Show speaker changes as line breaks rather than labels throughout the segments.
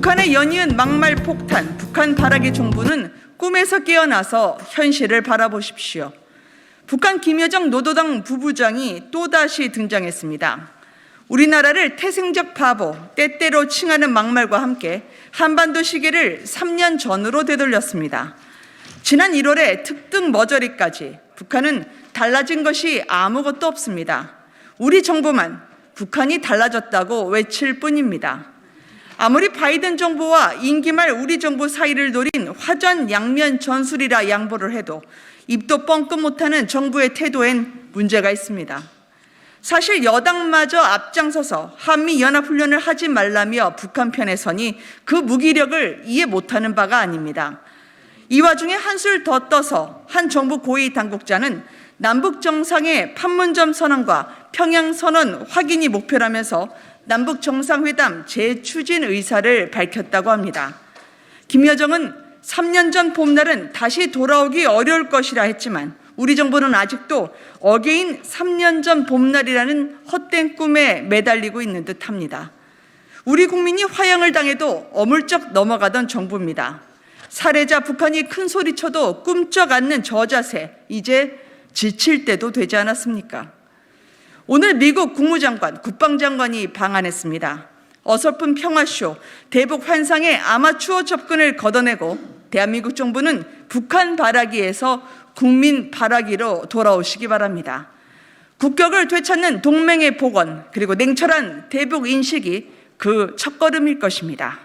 북한의 연이은 막말 폭탄, 북한 발악의 정부는 꿈에서 깨어나서 현실을 바라보십시오. 북한 김여정 노도당 부부장이 또다시 등장했습니다. 우리나라를 태생적 바보, 때때로 칭하는 막말과 함께 한반도 시계를 3년 전으로 되돌렸습니다. 지난 1월에 특등 머저리까지 북한은 달라진 것이 아무것도 없습니다. 우리 정부만 북한이 달라졌다고 외칠 뿐입니다. 아무리 바이든 정부와 임기 말 우리 정부 사이를 노린 화전양면 전술이라 양보를 해도 입도 뻥끗 못하는 정부의 태도엔 문제가 있습니다. 사실 여당마저 앞장서서 한미연합훈련을 하지 말라며 북한 편에 서니 그 무기력을 이해 못하는 바가 아닙니다. 이 와중에 한술 더 떠서 한 정부 고위 당국자는 남북 정상의 판문점 선언과 평양 선언 확인이 목표라면서 남북 정상회담 재추진 의사를 밝혔다고 합니다. 김여정은 3년 전 봄날은 다시 돌아오기 어려울 것이라 했지만 우리 정부는 아직도 어게인 3년 전 봄날이라는 헛된 꿈에 매달리고 있는 듯합니다. 우리 국민이 화형을 당해도 어물쩍 넘어가던 정부입니다. 살해자 북한이 큰 소리쳐도 꿈쩍 않는 저 자세, 이제 지칠 때도 되지 않았습니까? 오늘 미국 국무장관, 국방장관이 방한했습니다. 어설픈 평화쇼, 대북 환상의 아마추어 접근을 걷어내고 대한민국 정부는 북한 바라기에서 국민 바라기로 돌아오시기 바랍니다. 국격을 되찾는 동맹의 복원, 그리고 냉철한 대북 인식이 그 첫걸음일 것입니다.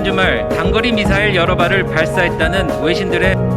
주말 단거리 미사일 여러 발을 발사했다는 외신들의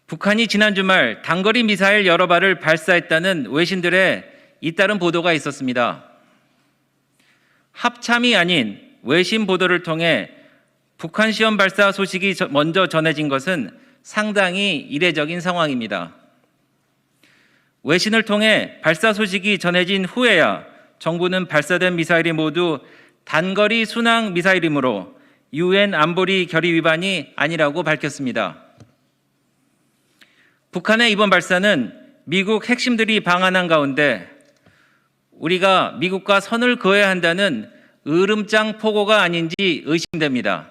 북한이 지난 주말 단거리 미사일 여러 발을 발사했다는 외신들의 잇따른 보도가 있었습니다. 합참이 아닌 외신 보도를 통해 북한 시험 발사 소식이 먼저 전해진 것은 상당히 이례적인 상황입니다. 외신을 통해 발사 소식이 전해진 후에야 정부는 발사된 미사일이 모두 단거리 순항 미사일이므로 UN 안보리 결의 위반이 아니라고 밝혔습니다. 북한의 이번 발사는 미국 핵심들이 방한한 가운데 우리가 미국과 선을 그어야 한다는 으름장 포고가 아닌지 의심됩니다.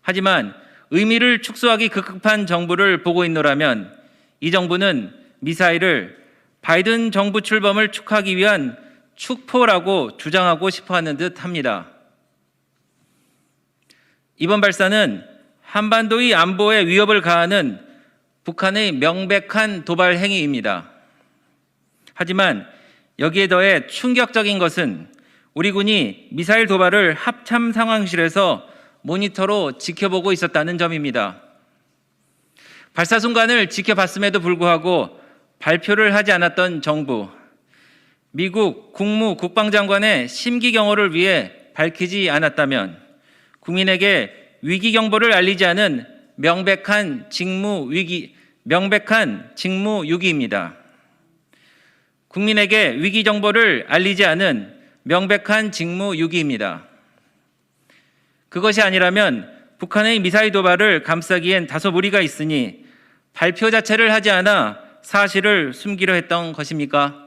하지만 의미를 축소하기 급급한 정부를 보고 있노라면 이 정부는 미사일을 바이든 정부 출범을 축하하기 위한 축포라고 주장하고 싶어하는 듯합니다. 이번 발사는 한반도의 안보에 위협을 가하는 북한의 명백한 도발 행위입니다. 하지만 여기에 더해 충격적인 것은 우리 군이 미사일 도발을 합참 상황실에서 모니터로 지켜보고 있었다는 점입니다. 발사 순간을 지켜봤음에도 불구하고 발표를 하지 않았던 정부, 미국 국무국방장관의 심기 경호를 위해 밝히지 않았다면 국민에게 위기 경보를 알리지 않은 명백한 직무유기입니다. 국민에게 위기 정보를 알리지 않은 명백한 직무유기입니다. 그것이 아니라면 북한의 미사일 도발을 감싸기엔 다소 무리가 있으니 발표 자체를 하지 않아 사실을 숨기려 했던 것입니까?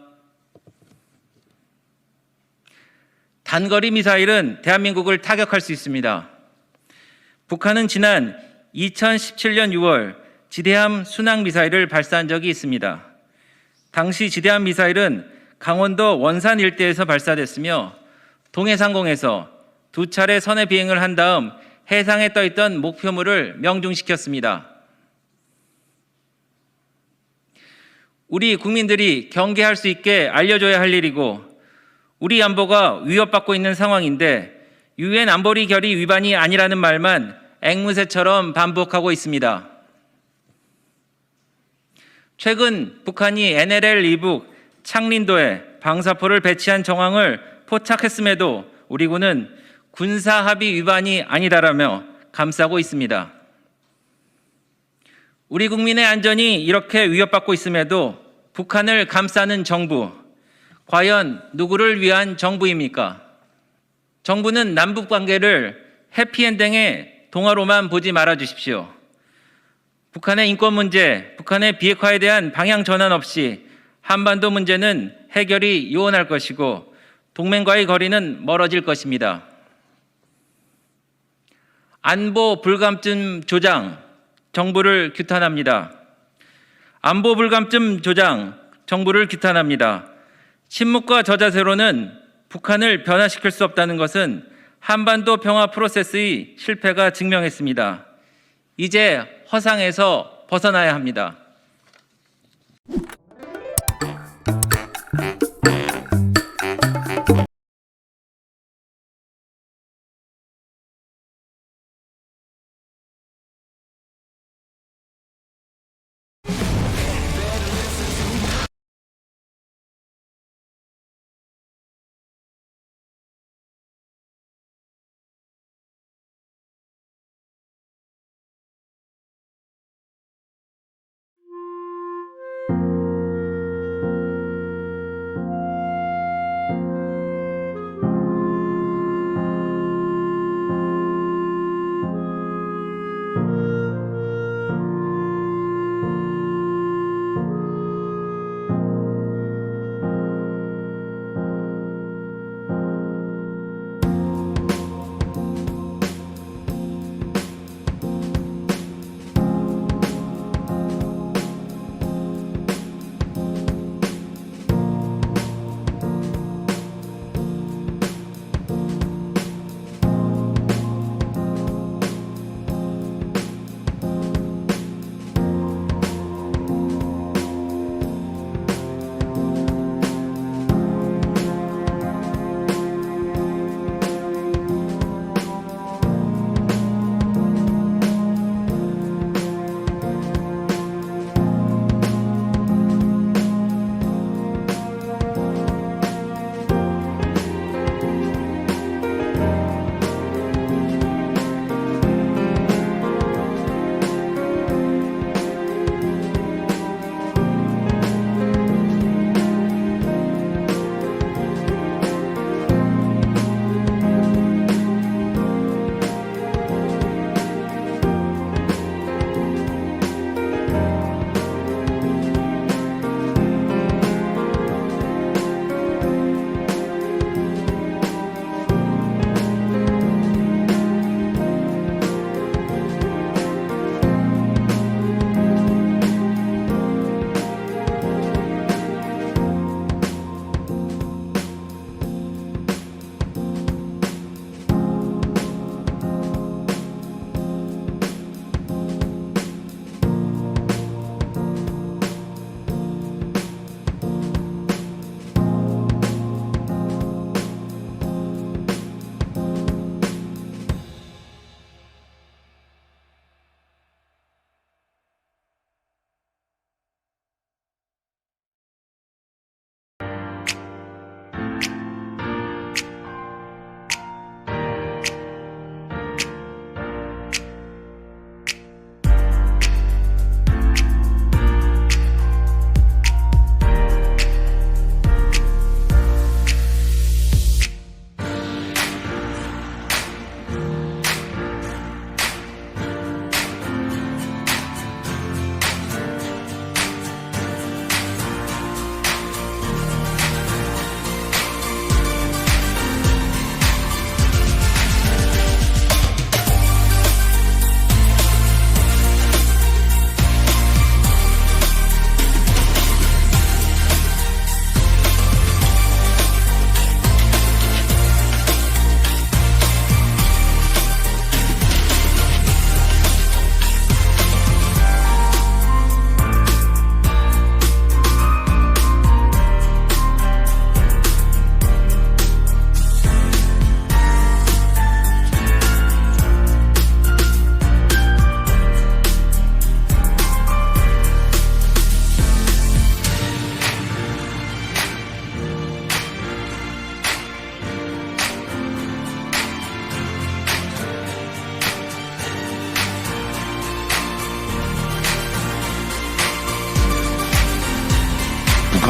단거리 미사일은 대한민국을 타격할 수 있습니다. 북한은 지난 2017년 6월 지대함 순항 미사일을 발사한 적이 있습니다. 당시 지대함 미사일은 강원도 원산 일대에서 발사됐으며 동해상공에서 2차례 선의 비행을 한 다음 해상에 떠있던 목표물을 명중시켰습니다. 우리 국민들이 경계할 수 있게 알려줘야 할 일이고 우리 안보가 위협받고 있는 상황인데 UN 안보리 결의 위반이 아니라는 말만 앵무새처럼 반복하고 있습니다. 최근 북한이 NLL 이북 창린도에 방사포를 배치한 정황을 포착했음에도 우리 군은 군사합의 위반이 아니다라며 감싸고 있습니다. 우리 국민의 안전이 이렇게 위협받고 있음에도 북한을 감싸는 정부, 과연 누구를 위한 정부입니까? 정부는 남북 관계를 해피엔딩의 동화로만 보지 말아 주십시오. 북한의 인권 문제, 북한의 비핵화에 대한 방향 전환 없이 한반도 문제는 해결이 요원할 것이고 동맹과의 거리는 멀어질 것입니다. 안보 불감증 조장, 정부를 규탄합니다. 안보 불감증 조장, 정부를 규탄합니다. 침묵과 저자세로는 북한을 변화시킬 수 없다는 것은 한반도 평화 프로세스의 실패가 증명했습니다. 이제 허상에서 벗어나야 합니다.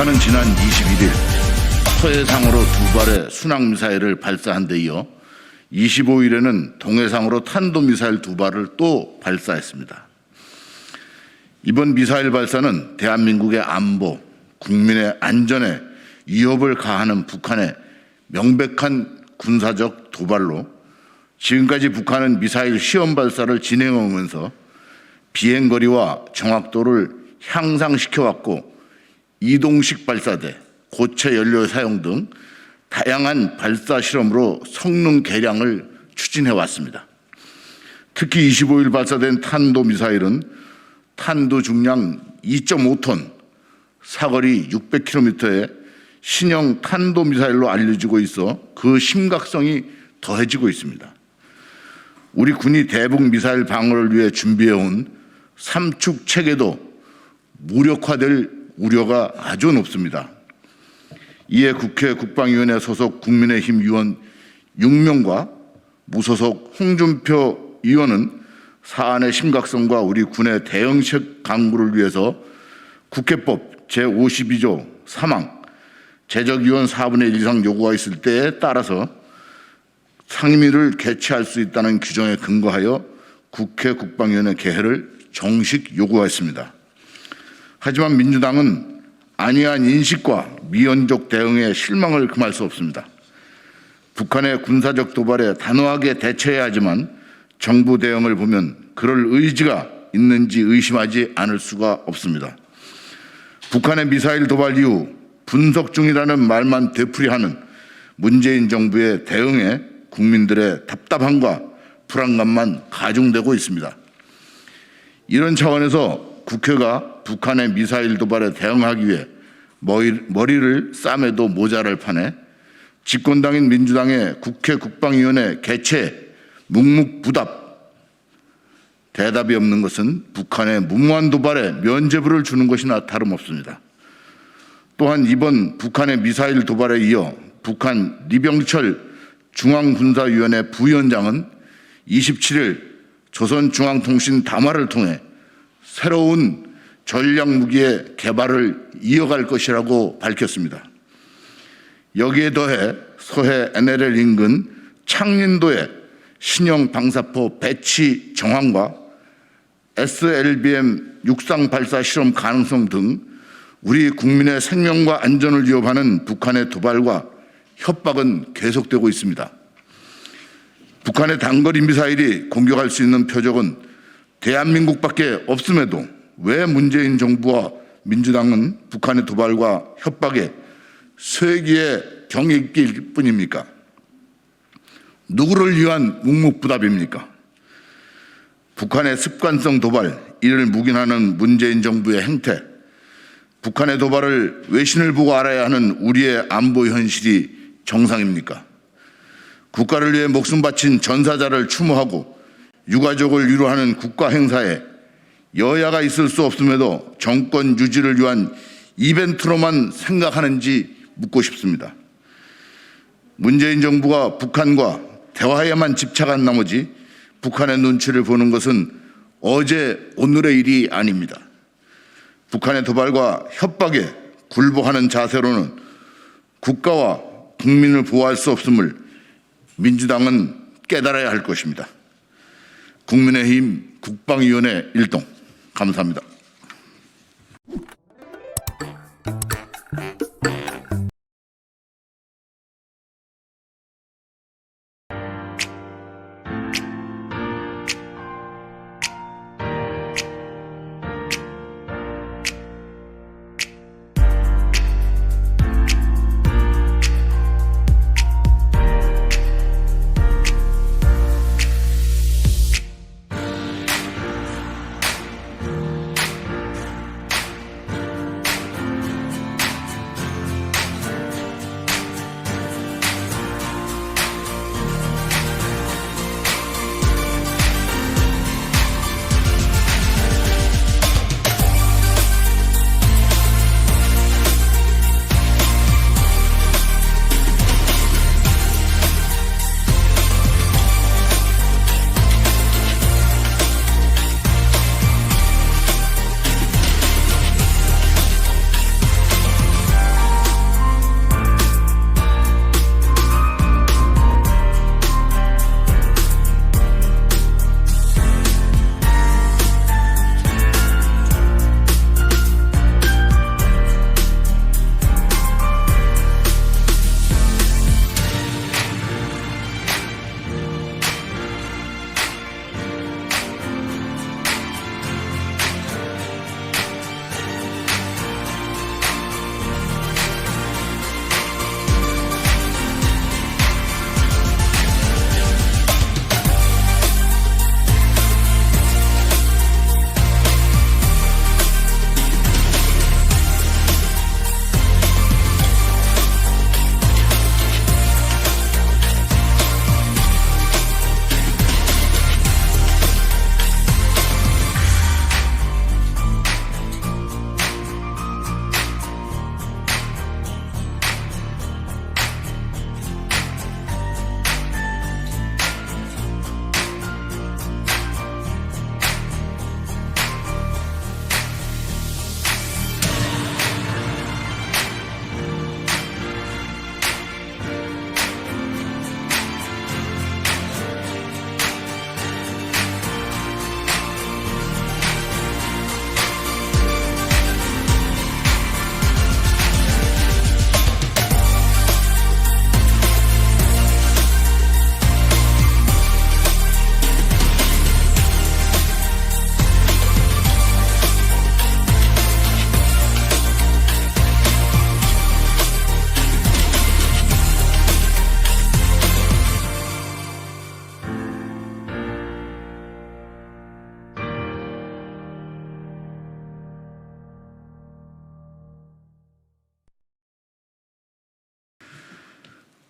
북한은 지난 21일 서해상으로 두 발의 순항미사일을 발사한 데 이어 25일에는 동해상으로 탄도미사일 두 발을 또 발사했습니다. 이번 미사일 발사는 대한민국의 안보, 국민의 안전에 위협을 가하는 북한의 명백한 군사적 도발로 지금까지 북한은 미사일 시험 발사를 진행하면서 비행거리와 정확도를 향상시켜왔고 이동식 발사대, 고체 연료 사용 등 다양한 발사 실험으로 성능 개량을 추진해 왔습니다. 특히 25일 발사된 탄도미사일은 탄도 중량 2.5톤, 사거리 600km의 신형 탄도미사일로 알려지고 있어 그 심각성이 더해지고 있습니다. 우리 군이 대북 미사일 방어를 위해 준비해온 삼축 체계도 무력화될 우려가 아주 높습니다. 이에 국회 국방위원회 소속 국민의힘 의원 6명과 무소속 홍준표 의원은 사안의 심각성과 우리 군의 대응책 강구를 위해서 국회법 제52조 3항 제적위원 4분의 1 이상 요구가 있을 때에 따라서 상임위를 개최할 수 있다는 규정에 근거하여 국회 국방위원회 개회를 정식 요구했습니다. 하지만 민주당은 안이한 인식과 미연족 대응에 실망을 금할 수 없습니다. 북한의 군사적 도발에 단호하게 대처해야 하지만 정부 대응을 보면 그럴 의지가 있는지 의심하지 않을 수가 없습니다. 북한의 미사일 도발 이후 분석 중이라는 말만 되풀이하는 문재인 정부의 대응에 국민들의 답답함과 불안감만 가중되고 있습니다. 이런 차원에서 국회가 북한의 미사일 도발에 대응하기 위해 머리를 싸매도 모자랄 판에 집권당인 민주당의 국회 국방위원회 개최 묵묵부답, 대답이 없는 것은 북한의 무모한 도발에 면죄부를 주는 것이나 다름없습니다. 또한 이번 북한의 미사일 도발에 이어 북한 리병철 중앙군사위원회 부위원장은 27일 조선중앙통신 담화를 통해 새로운 전략무기의 개발을 이어갈 것이라고 밝혔습니다. 여기에 더해 서해 NLL 인근 창린도의 신형 방사포 배치 정황과 SLBM 육상 발사 실험 가능성 등 우리 국민의 생명과 안전을 위협하는 북한의 도발과 협박은 계속되고 있습니다. 북한의 단거리 미사일이 공격할 수 있는 표적은 대한민국밖에 없음에도 왜 문재인 정부와 민주당은 북한의 도발과 협박에 쇠기에 경익일 뿐입니까? 누구를 위한 묵묵부답입니까? 북한의 습관성 도발, 이를 묵인하는 문재인 정부의 행태, 북한의 도발을 외신을 보고 알아야 하는 우리의 안보 현실이 정상입니까? 국가를 위해 목숨 바친 전사자를 추모하고 유가족을 위로하는 국가 행사에 여야가 있을 수 없음에도 정권 유지를 위한 이벤트로만 생각하는지 묻고 싶습니다. 문재인 정부가 북한과 대화에만 집착한 나머지 북한의 눈치를 보는 것은 어제 오늘의 일이 아닙니다. 북한의 도발과 협박에 굴복하는 자세로는 국가와 국민을 보호할 수 없음을 민주당은 깨달아야 할 것입니다. 국민의힘 국방위원회 1동 감사합니다.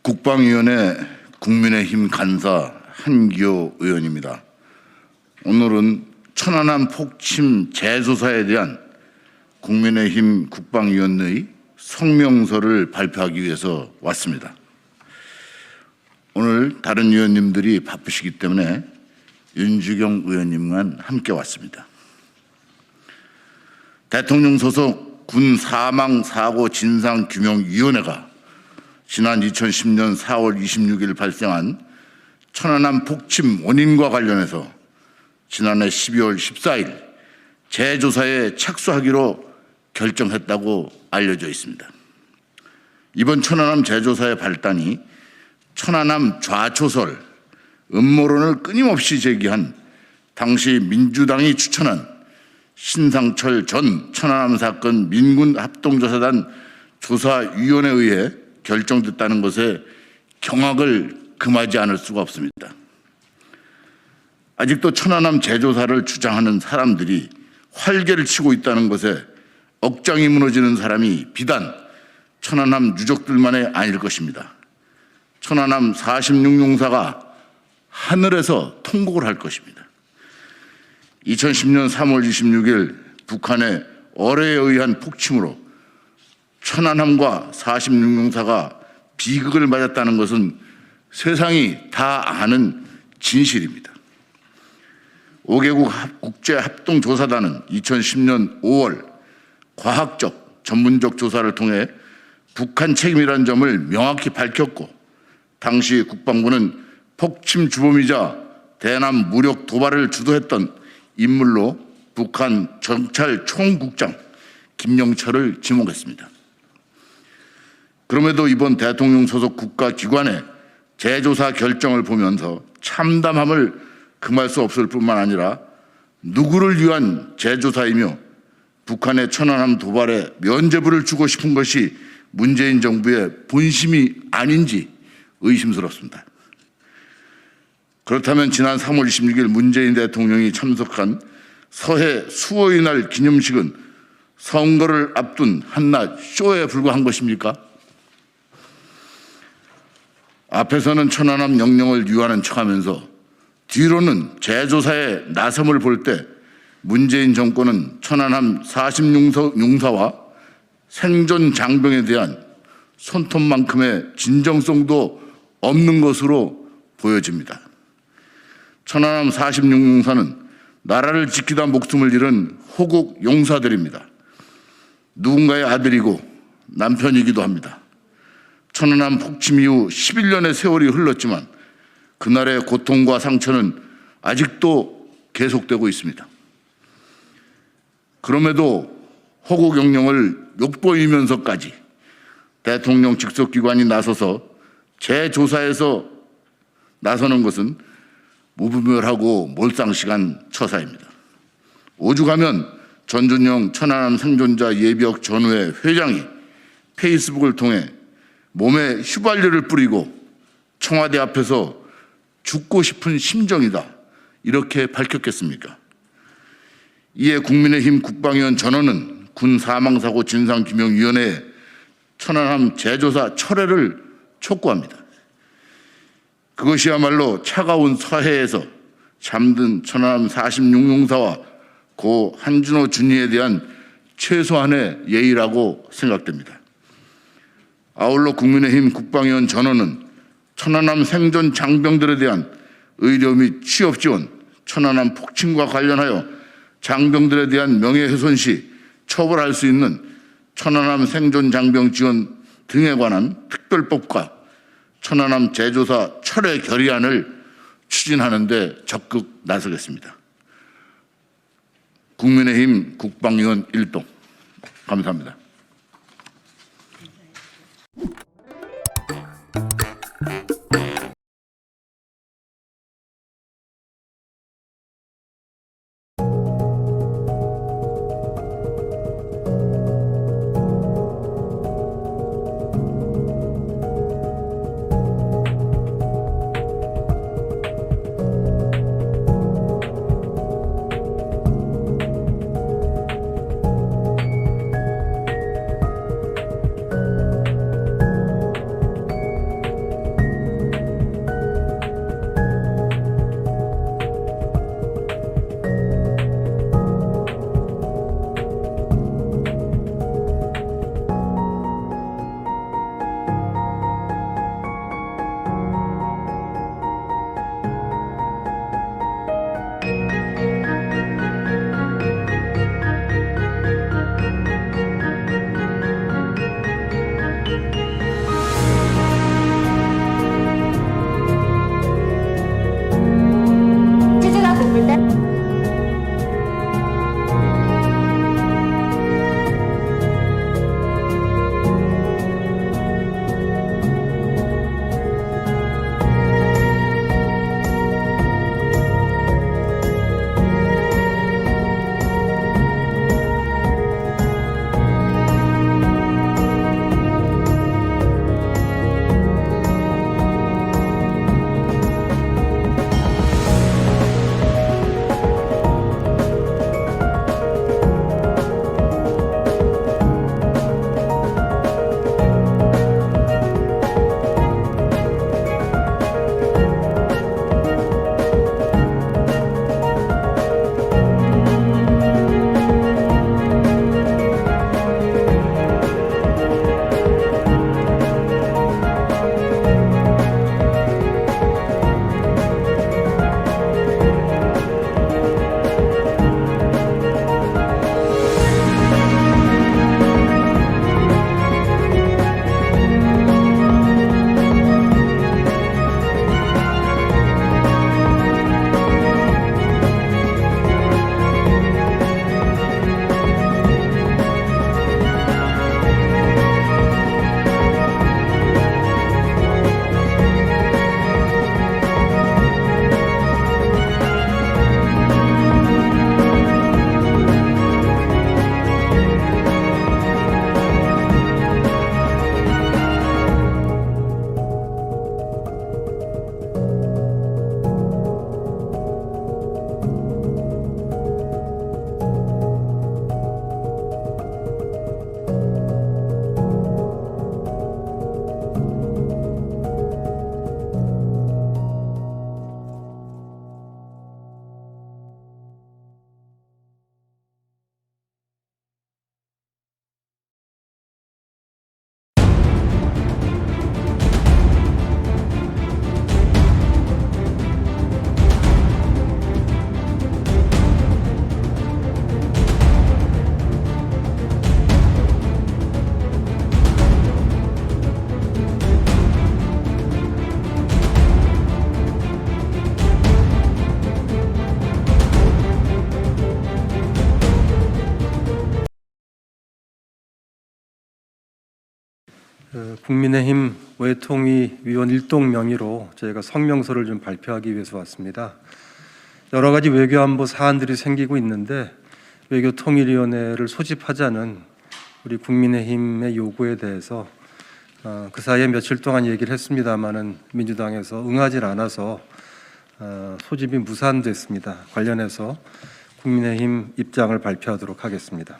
국방위원회 국민의힘 간사 한기호 의원입니다. 오늘은 천안함 폭침 재조사에 대한 국민의힘 국방위원회의 성명서를 발표하기 위해서 왔습니다. 오늘 다른 위원님들이 바쁘시기 때문에 윤주경 의원님만 함께 왔습니다. 대통령 소속 군 사망사고 진상규명위원회가 지난 2010년 4월 26일 발생한 천안함 폭침 원인과 관련해서 지난해 12월 14일 재조사에 착수하기로 결정했다고 알려져 있습니다. 이번 천안함 재조사의 발단이 천안함 좌초설, 음모론을 끊임없이 제기한 당시 민주당이 추천한 신상철 전 천안함 사건 민군 합동조사단 조사위원회에 의해 결정됐다는 것에 경악을 금하지 않을 수가 없습니다. 아직도 천안함 재조사를 주장하는 사람들이 활개를 치고 있다는 것에 억장이 무너지는 사람이 비단 천안함 유족들만이 아닐 것입니다. 천안함 46용사가 하늘에서 통곡을 할 것입니다. 2010년 3월 26일 북한의 어뢰에 의한 폭침으로 천안함과 46용사가 비극을 맞았다는 것은 세상이 다 아는 진실입니다. 5개국 국제합동조사단은 2010년 5월 과학적, 전문적 조사를 통해 북한 책임이라는 점을 명확히 밝혔고, 당시 국방부는 폭침 주범이자 대남 무력 도발을 주도했던 인물로 북한 정찰 총국장 김영철을 지목했습니다. 그럼에도 이번 대통령 소속 국가기관의 재조사 결정을 보면서 참담함을 금할 수 없을 뿐만 아니라 누구를 위한 재조사이며 북한의 천안함 도발에 면죄부를 주고 싶은 것이 문재인 정부의 본심이 아닌지 의심스럽습니다. 그렇다면 지난 3월 26일 문재인 대통령이 참석한 서해 수호의 날 기념식은 선거를 앞둔 한낱 쇼에 불과한 것입니까? 앞에서는 천안함 영령을 유하는 척하면서 뒤로는 재조사에 나섬을 볼 때 문재인 정권은 천안함 46용사와 생존 장병에 대한 손톱만큼의 진정성도 없는 것으로 보여집니다. 천안함 46용사는 나라를 지키다 목숨을 잃은 호국 용사들입니다. 누군가의 아들이고 남편이기도 합니다. 천안함 폭침 이후 11년의 세월이 흘렀지만 그날의 고통과 상처는 아직도 계속되고 있습니다. 그럼에도 호국 영령을 욕보이면서까지 대통령 직속기관이 나서서 재조사에서 나서는 것은 무분별하고 몰상식한 처사입니다. 오죽하면 전준영 천안함 생존자 예비역 전후회 회장이 페이스북을 통해 몸에 휘발유를 뿌리고 청와대 앞에서 죽고 싶은 심정이다, 이렇게 밝혔겠습니까? 이에 국민의힘 국방위원 전원은 군 사망사고 진상규명위원회에 천안함 재조사 철회를 촉구합니다. 그것이야말로 차가운 서해에서 잠든 천안함 46용사와 고 한준호 준위에 대한 최소한의 예의라고 생각됩니다. 아울러 국민의힘 국방위원 전원은 천안함 생존 장병들에 대한 의료 및 취업 지원, 천안함 폭침과 관련하여 장병들에 대한 명예훼손 시 처벌할 수 있는 천안함 생존 장병 지원 등에 관한 특별법과 천안함 재조사 철회 결의안을 추진하는 데 적극 나서겠습니다. 국민의힘 국방위원 1동, 감사합니다.
국민의힘 외통위 위원 일동 명의로 저희가 성명서를 좀 발표하기 위해서 왔습니다. 여러 가지 외교안보 사안들이 생기고 있는데 외교통일위원회를 소집하자는 우리 국민의힘의 요구에 대해서 그 사이에 며칠 동안 얘기를 했습니다마는 민주당에서 응하지 않아서 소집이 무산됐습니다. 관련해서 국민의힘 입장을 발표하도록 하겠습니다.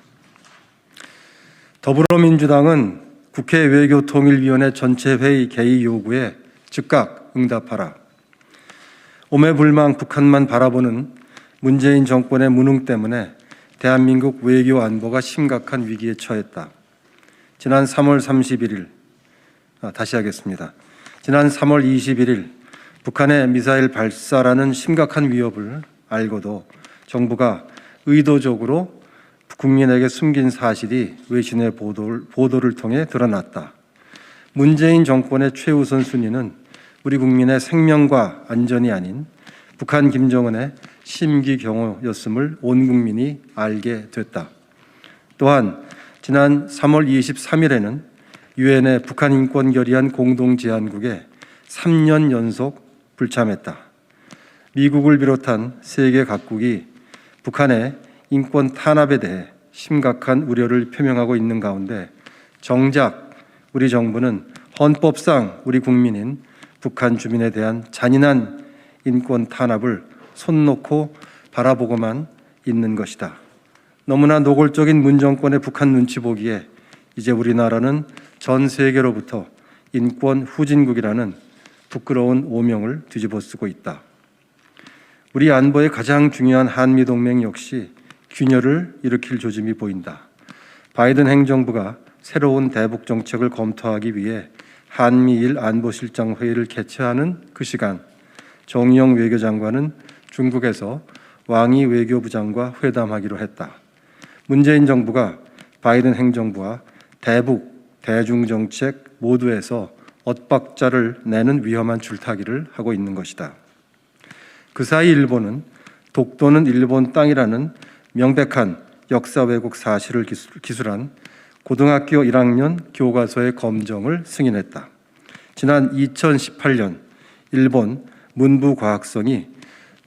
더불어민주당은 국회 외교통일위원회 전체 회의 개의 요구에 즉각 응답하라. 오매불망 북한만 바라보는 문재인 정권의 무능 때문에 대한민국 외교 안보가 심각한 위기에 처했다. 지난 3월 31일 다시 하겠습니다. 지난 3월 21일 북한의 미사일 발사라는 심각한 위협을 알고도 정부가 의도적으로 국민에게 숨긴 사실이 외신의 보도를 통해 드러났다. 문재인 정권의 최우선 순위는 우리 국민의 생명과 안전이 아닌 북한 김정은의 심기경호였음을 온 국민이 알게 됐다. 또한 지난 3월 23일에는 유엔의 북한 인권 결의안 공동 제안국에 3년 연속 불참했다. 미국을 비롯한 세계 각국이 북한의 인권 탄압에 대해 심각한 우려를 표명하고 있는 가운데 정작 우리 정부는 헌법상 우리 국민인 북한 주민에 대한 잔인한 인권 탄압을 손 놓고 바라보고만 있는 것이다. 너무나 노골적인 문 정권의 북한 눈치 보기에 이제 우리나라는 전 세계로부터 인권 후진국이라는 부끄러운 오명을 뒤집어쓰고 있다. 우리 안보의 가장 중요한 한미동맹 역시 균열을 일으킬 조짐이 보인다. 바이든 행정부가 새로운 대북 정책을 검토하기 위해 한미일 안보실장 회의를 개최하는 그 시간, 정의용 외교장관은 중국에서 왕이 외교부장과 회담하기로 했다. 문재인 정부가 바이든 행정부와 대북, 대중정책 모두에서 엇박자를 내는 위험한 줄타기를 하고 있는 것이다. 그 사이 일본은 독도는 일본 땅이라는 명백한 역사 왜곡 사실을 기술한 고등학교 1학년 교과서의 검정을 승인했다. 지난 2018년 일본 문부과학성이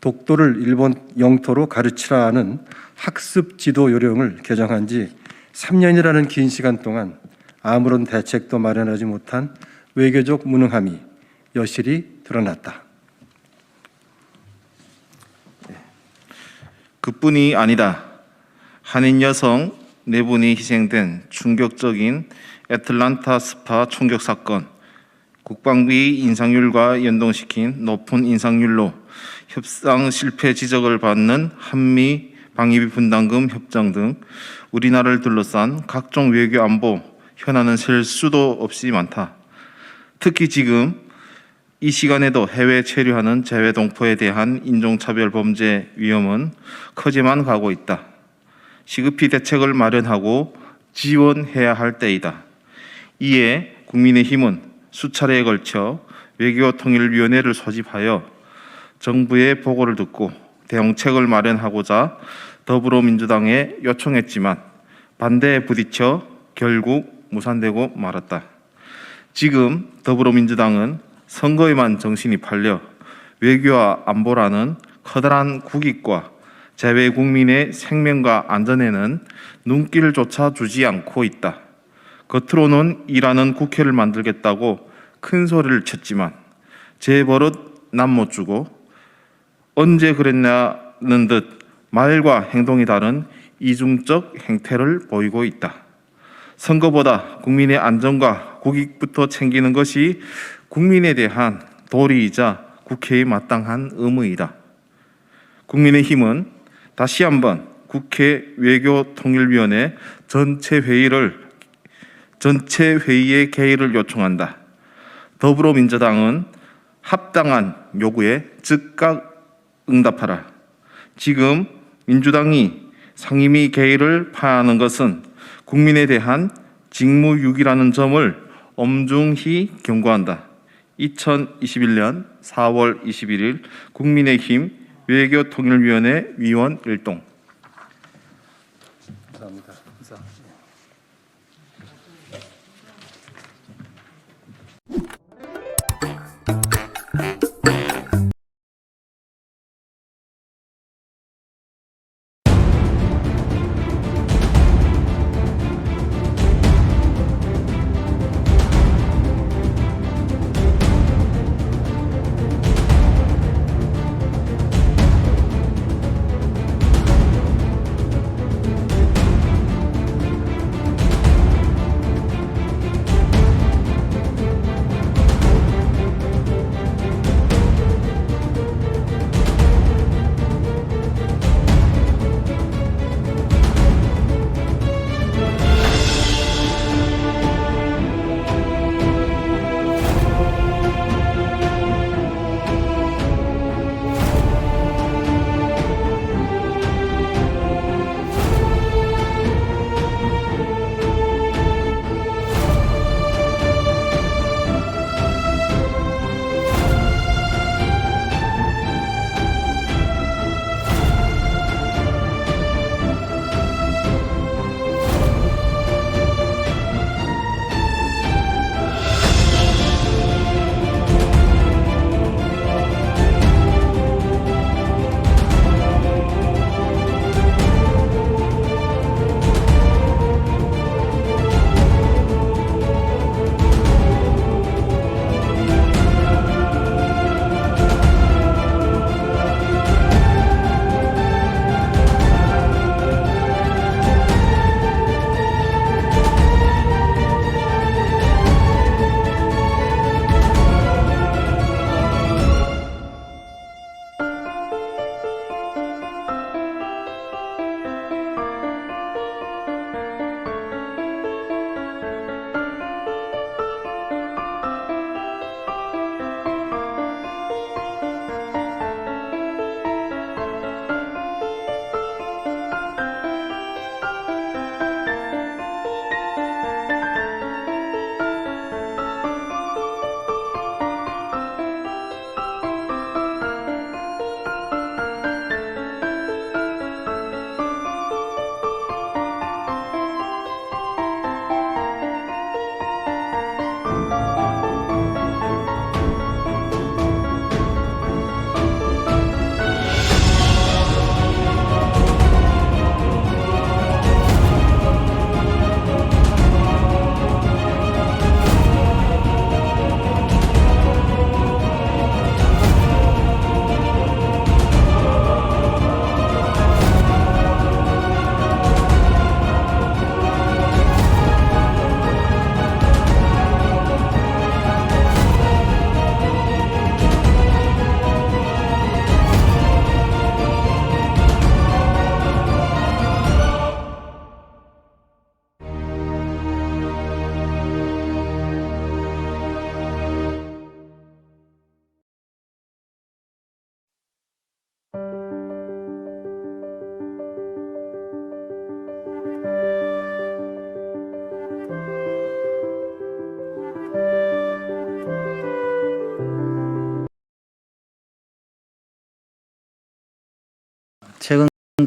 독도를 일본 영토로 가르치라는 학습 지도 요령을 개정한 지 3년이라는 긴 시간 동안 아무런 대책도 마련하지 못한 외교적 무능함이 여실히 드러났다.
그뿐이 아니다. 한인 여성 4분이 희생된 충격적인 애틀란타 스파 총격 사건, 국방비 인상률과 연동시킨 높은 인상률로 협상 실패 지적을 받는 한미 방위비 분담금 협정 등 우리나라를 둘러싼 각종 외교 안보 현안은 셀 수도 없이 많다. 특히 지금 이 시간에도 해외 체류하는 재외동포에 대한 인종차별 범죄 위험은 커져만 가고 있다. 시급히 대책을 마련하고 지원해야 할 때이다. 이에 국민의힘은 수차례에 걸쳐 외교통일위원회를 소집하여 정부의 보고를 듣고 대응책을 마련하고자 더불어민주당에 요청했지만 반대에 부딪혀 결국 무산되고 말았다. 지금 더불어민주당은 선거에만 정신이 팔려 외교와 안보라는 커다란 국익과 재외 국민의 생명과 안전에는 눈길조차 주지 않고 있다. 겉으로는 일하는 국회를 만들겠다고 큰 소리를 쳤지만 제 버릇 남 못 주고 언제 그랬냐는 듯 말과 행동이 다른 이중적 행태를 보이고 있다. 선거보다 국민의 안전과 국익부터 챙기는 것이 국민에 대한 도리이자 국회의 마땅한 의무이다. 국민의힘은 다시 한번 국회 외교통일위원회 전체 회의의 개의를 요청한다. 더불어민주당은 합당한 요구에 즉각 응답하라. 지금 민주당이 상임위 개의를 파하는 것은 국민에 대한 직무유기라는 점을 엄중히 경고한다. 2021년 4월 21일 국민의힘 외교통일위원회 위원 일동.
감사합니다.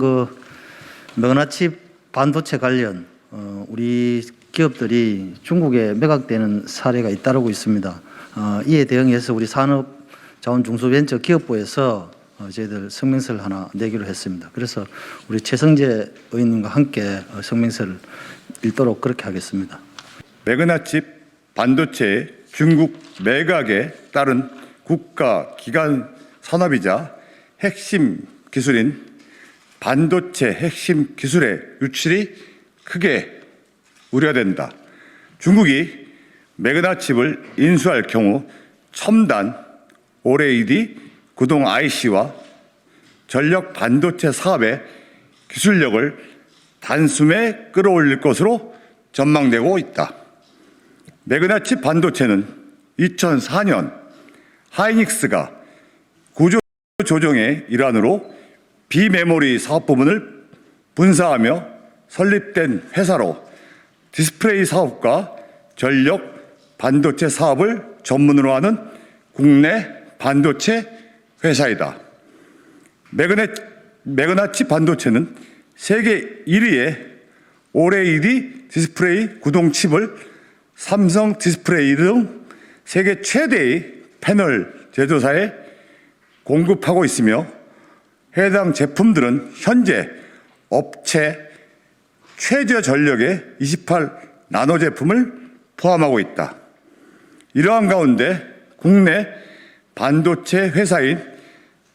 우선 메가칩 반도체 관련 우리 기업들이 중국에 매각되는 사례가 잇따르고 있습니다. 이에 대응해서 우리 산업자원중소벤처기업부에서 저희들 성명서를 하나 내기로 했습니다. 그래서 우리 최성재 의원님과 함께 성명서를 읽도록 그렇게 하겠습니다.
매그나칩 반도체의 중국 매각에 따른 국가 기관 산업이자 핵심 기술인 반도체 핵심 기술의 유출이 크게 우려된다. 중국이 매그나칩을 인수할 경우 첨단 OLED 구동 IC와 전력 반도체 사업의 기술력을 단숨에 끌어올릴 것으로 전망되고 있다. 매그나칩 반도체는 2004년 하이닉스가 구조 조정의 일환으로 비메모리 사업 부문을 분사하며 설립된 회사로 디스플레이 사업과 전력 반도체 사업을 전문으로 하는 국내 반도체 회사이다. 매그나칩 반도체는 세계 1위의 OLED 디스플레이 구동 칩을 삼성 디스플레이 등 세계 최대의 패널 제조사에 공급하고 있으며 해당 제품들은 현재 업체 최저 전력의 28 나노 제품을 포함하고 있다. 이러한 가운데 국내 반도체 회사인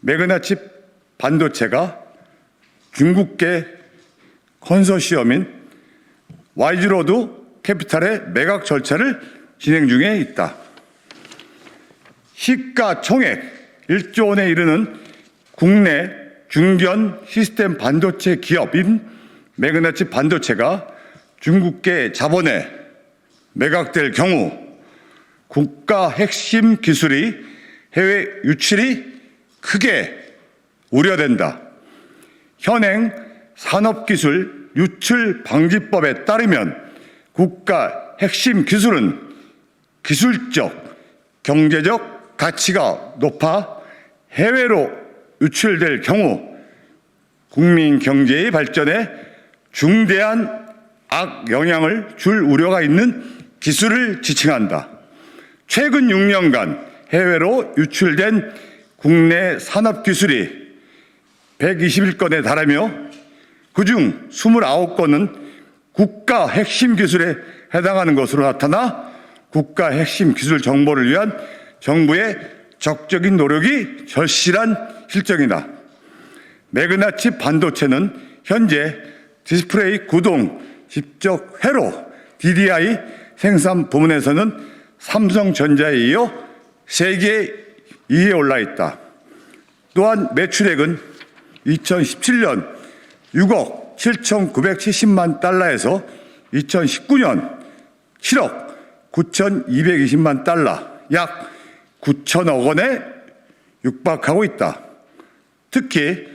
매그나칩 반도체가 중국계 컨소시엄인 와이즈로드 캐피탈의 매각 절차를 진행 중에 있다. 시가총액 1조 원에 이르는 국내 중견 시스템 반도체 기업인 매그나칩 반도체가 중국계 자본에 매각될 경우 국가 핵심 기술이 해외 유출이 크게 우려된다. 현행 산업기술 유출 방지법에 따르면 국가 핵심 기술은 기술적, 경제적 가치가 높아 해외로 유출될 경우 국민 경제의 발전에 중대한 악영향을 줄 우려가 있는 기술을 지칭한다. 최근 6년간 해외로 유출된 국내 산업기술이 121건에 달하며 그중 29건은 국가 핵심 기술에 해당하는 것으로 나타나 국가 핵심 기술 정보를 위한 정부의 적극적인 노력이 절실한 실정이다. 매그나칩 반도체는 현재 디스플레이 구동 집적 회로 DDI 생산 부문에서는 삼성전자에 이어 세계 2위에 올라 있다. 또한 매출액은 2017년 6억 7,970만 달러에서 2019년 7억 9,220만 달러, 약 9천억 원에 육박하고 있다. 특히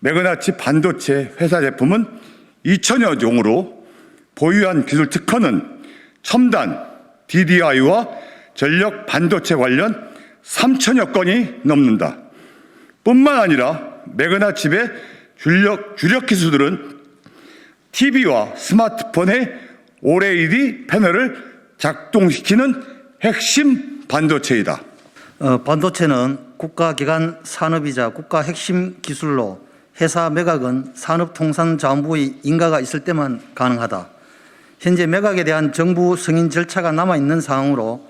매그나칩 반도체 회사 제품은 2천여 종으로 보유한 기술 특허는 첨단 DDI와 전력 반도체 관련 3천여 건이 넘는다. 뿐만 아니라 매그나칩의 주력 기술들은 TV와 스마트폰의 OLED 패널을 작동시키는 핵심 반도체이다.
반도체는 국가기관 산업이자 국가 핵심 기술로 회사 매각은 산업통상자원부의 인가가 있을 때만 가능하다. 현재 매각에 대한 정부 승인 절차가 남아있는 상황으로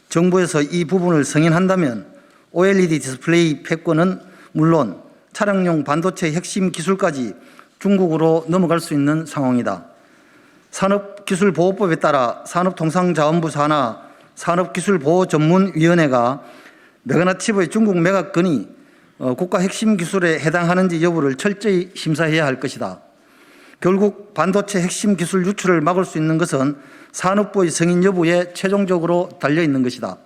정부에서 이 부분을 승인한다면 OLED 디스플레이 패권은 물론 차량용 반도체 핵심 기술까지 중국으로 넘어갈 수 있는 상황이다. 산업기술보호법에 따라 산업통상자원부 산하 산업기술보호전문위원회가 매그나칩의 중국 매각 건이 국가 핵심 기술에 해당하는지 여부를 철저히 심사해야 할 것이다. 결국 반도체 핵심 기술 유출을 막을 수 있는 것은 산업부의 승인 여부에 최종적으로 달려있는 것이다.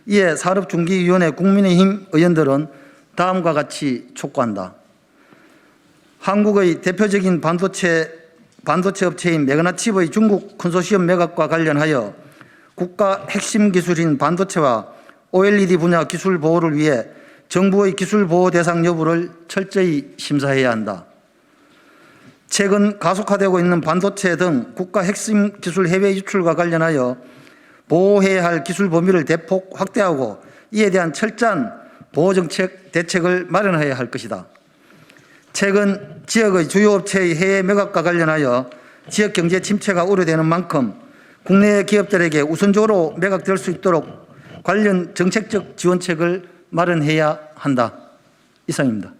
이에 산업중기위원회 국민의힘 의원들은 다음과 같이 촉구한다. 한국의 대표적인 반도체 업체인 매그나칩의 중국 컨소시엄 매각과 관련하여 국가 핵심 기술인 반도체와 OLED 분야 기술 보호를 위해 정부의 기술 보호 대상 여부를 철저히 심사해야 한다. 최근 가속화되고 있는 반도체 등 국가 핵심 기술 해외 유출과 관련하여 보호해야 할 기술 범위를 대폭 확대하고 이에 대한 철저한 보호정책 대책을 마련해야 할 것이다. 최근 지역의 주요 업체의 해외 매각과 관련하여 지역 경제 침체가 우려되는 만큼 국내 기업들에게 우선적으로 매각될 수 있도록 관련 정책적 지원책을 마련해야 한다. 이상입니다.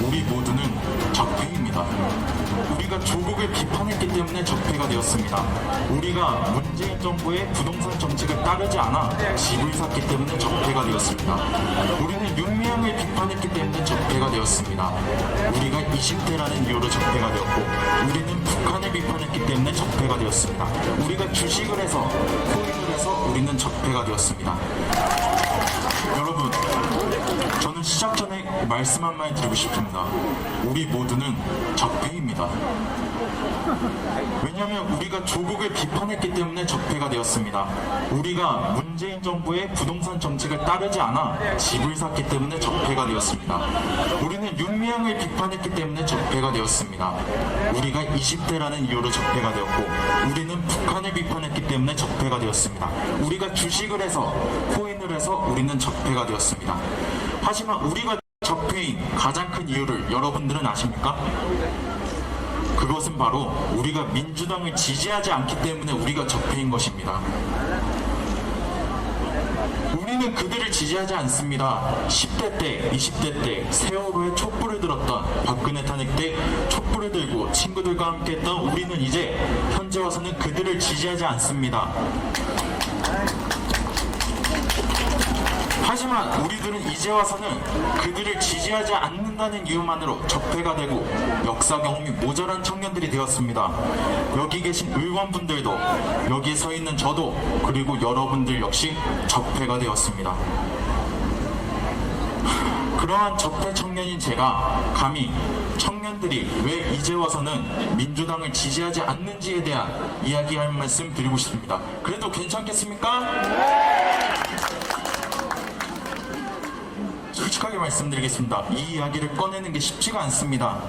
우리 모두는 적폐입니다. 우리가 조국을 비판했기 때문에 적폐가 되었습니다. 우리가 문재인 정부의 부동산 정책을 따르지 않아 집을 샀기 때문에 적폐가 되었습니다. 우리는 윤미향을 비판했기 때문에 적폐가 되었습니다. 우리가 20대라는 이유로 적폐가 되었고, 우리는 북한을 비판했기 때문에 적폐가 되었습니다. 우리가 주식을 해서 코인을 해서 우리는 적폐가 되었습니다. 여러분, 저는 시작 전에 말씀 한마디 드리고 싶습니다. 우리 모두는 적폐입니다. 왜냐하면 우리가 조국을 비판했기 때문에 적폐가 되었습니다. 우리가 문재인 정부의 부동산 정책을 따르지 않아 집을 샀기 때문에 적폐가 되었습니다. 우리는 윤미향을 비판했기 때문에 적폐가 되었습니다. 우리가 20대라는 이유로 적폐가 되었고, 우리는 북한을 비판했기 때문에 적폐가 되었습니다. 우리가 주식을 해서 코인을 해서 우리는 적폐가 되었습니다. 하지만 우리가 적폐인 가장 큰 이유를 여러분들은 아십니까? 그것은 바로 우리가 민주당을 지지하지 않기 때문에 우리가 적폐인 것입니다. 우리는 그들을 지지하지 않습니다. 10대 때, 20대 때 세월호에 촛불을 들었던, 박근혜 탄핵 때 촛불을 들고 친구들과 함께 했던 우리는 이제 현재 와서는 그들을 지지하지 않습니다. 하지만 우리들은 이제 와서는 그들을 지지하지 않는다는 이유만으로 적폐가 되고 역사 경험이 모자란 청년들이 되었습니다. 여기 계신 의원분들도, 여기에 서 있는 저도, 그리고 여러분들 역시 적폐가 되었습니다. 그러한 적폐 청년인 제가 감히 청년들이 왜 이제 와서는 민주당을 지지하지 않는지에 대한 이야기할 말씀 드리고 싶습니다. 그래도 괜찮겠습니까? 솔직하게 말씀드리겠습니다. 이 이야기를 꺼내는 게 쉽지가 않습니다.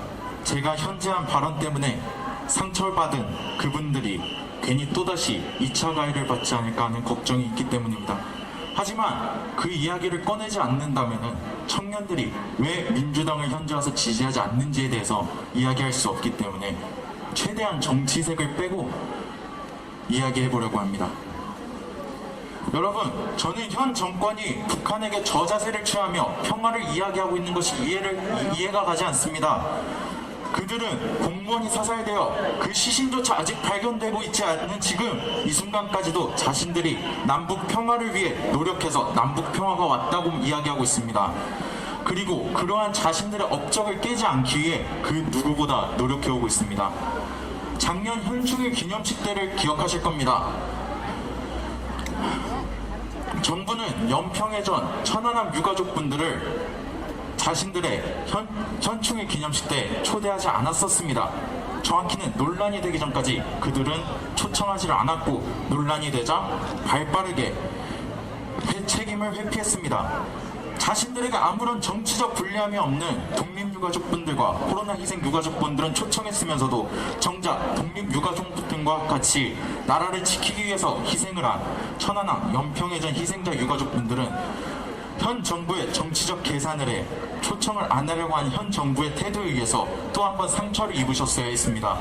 제가 현재 한 발언 때문에 상처를 받은 그분들이 괜히 또다시 2차 가해를 받지 않을까 하는 걱정이 있기 때문입니다. 하지만 그 이야기를 꺼내지 않는다면 청년들이 왜 민주당을 현재 와서 지지하지 않는지에 대해서 이야기할 수 없기 때문에 최대한 정치색을 빼고 이야기해 보려고 합니다. 여러분, 저는 현 정권이 북한에게 저자세를 취하며 평화를 이야기하고 있는 것이 이해가 가지 않습니다. 그들은 공무원이 사살되어 그 시신조차 아직 발견되고 있지 않는 지금 이 순간까지도 자신들이 남북 평화를 위해 노력해서 남북 평화가 왔다고 이야기하고 있습니다. 그리고 그러한 자신들의 업적을 깨지 않기 위해 그 누구보다 노력해오고 있습니다. 작년 현충일 기념식 때를 기억하실 겁니다. 정부는 연평해전 천안함 유가족분들을 자신들의 현충일 기념식 때 초대하지 않았었습니다. 정확히는 논란이 되기 전까지 그들은 초청하지 않았고, 논란이 되자 발빠르게 책임을 회피했습니다. 자신들에게 아무런 정치적 불리함이 없는 독립유가족분들과 코로나 희생 유가족분들은 초청했으면서도 정작 독립유가족분들과 같이 나라를 지키기 위해서 희생을 한 천안함 연평해전 희생자 유가족분들은 현 정부의 정치적 계산을 해 초청을 안 하려고 한 현 정부의 태도에 의해서 또 한 번 상처를 입으셨어야 했습니다.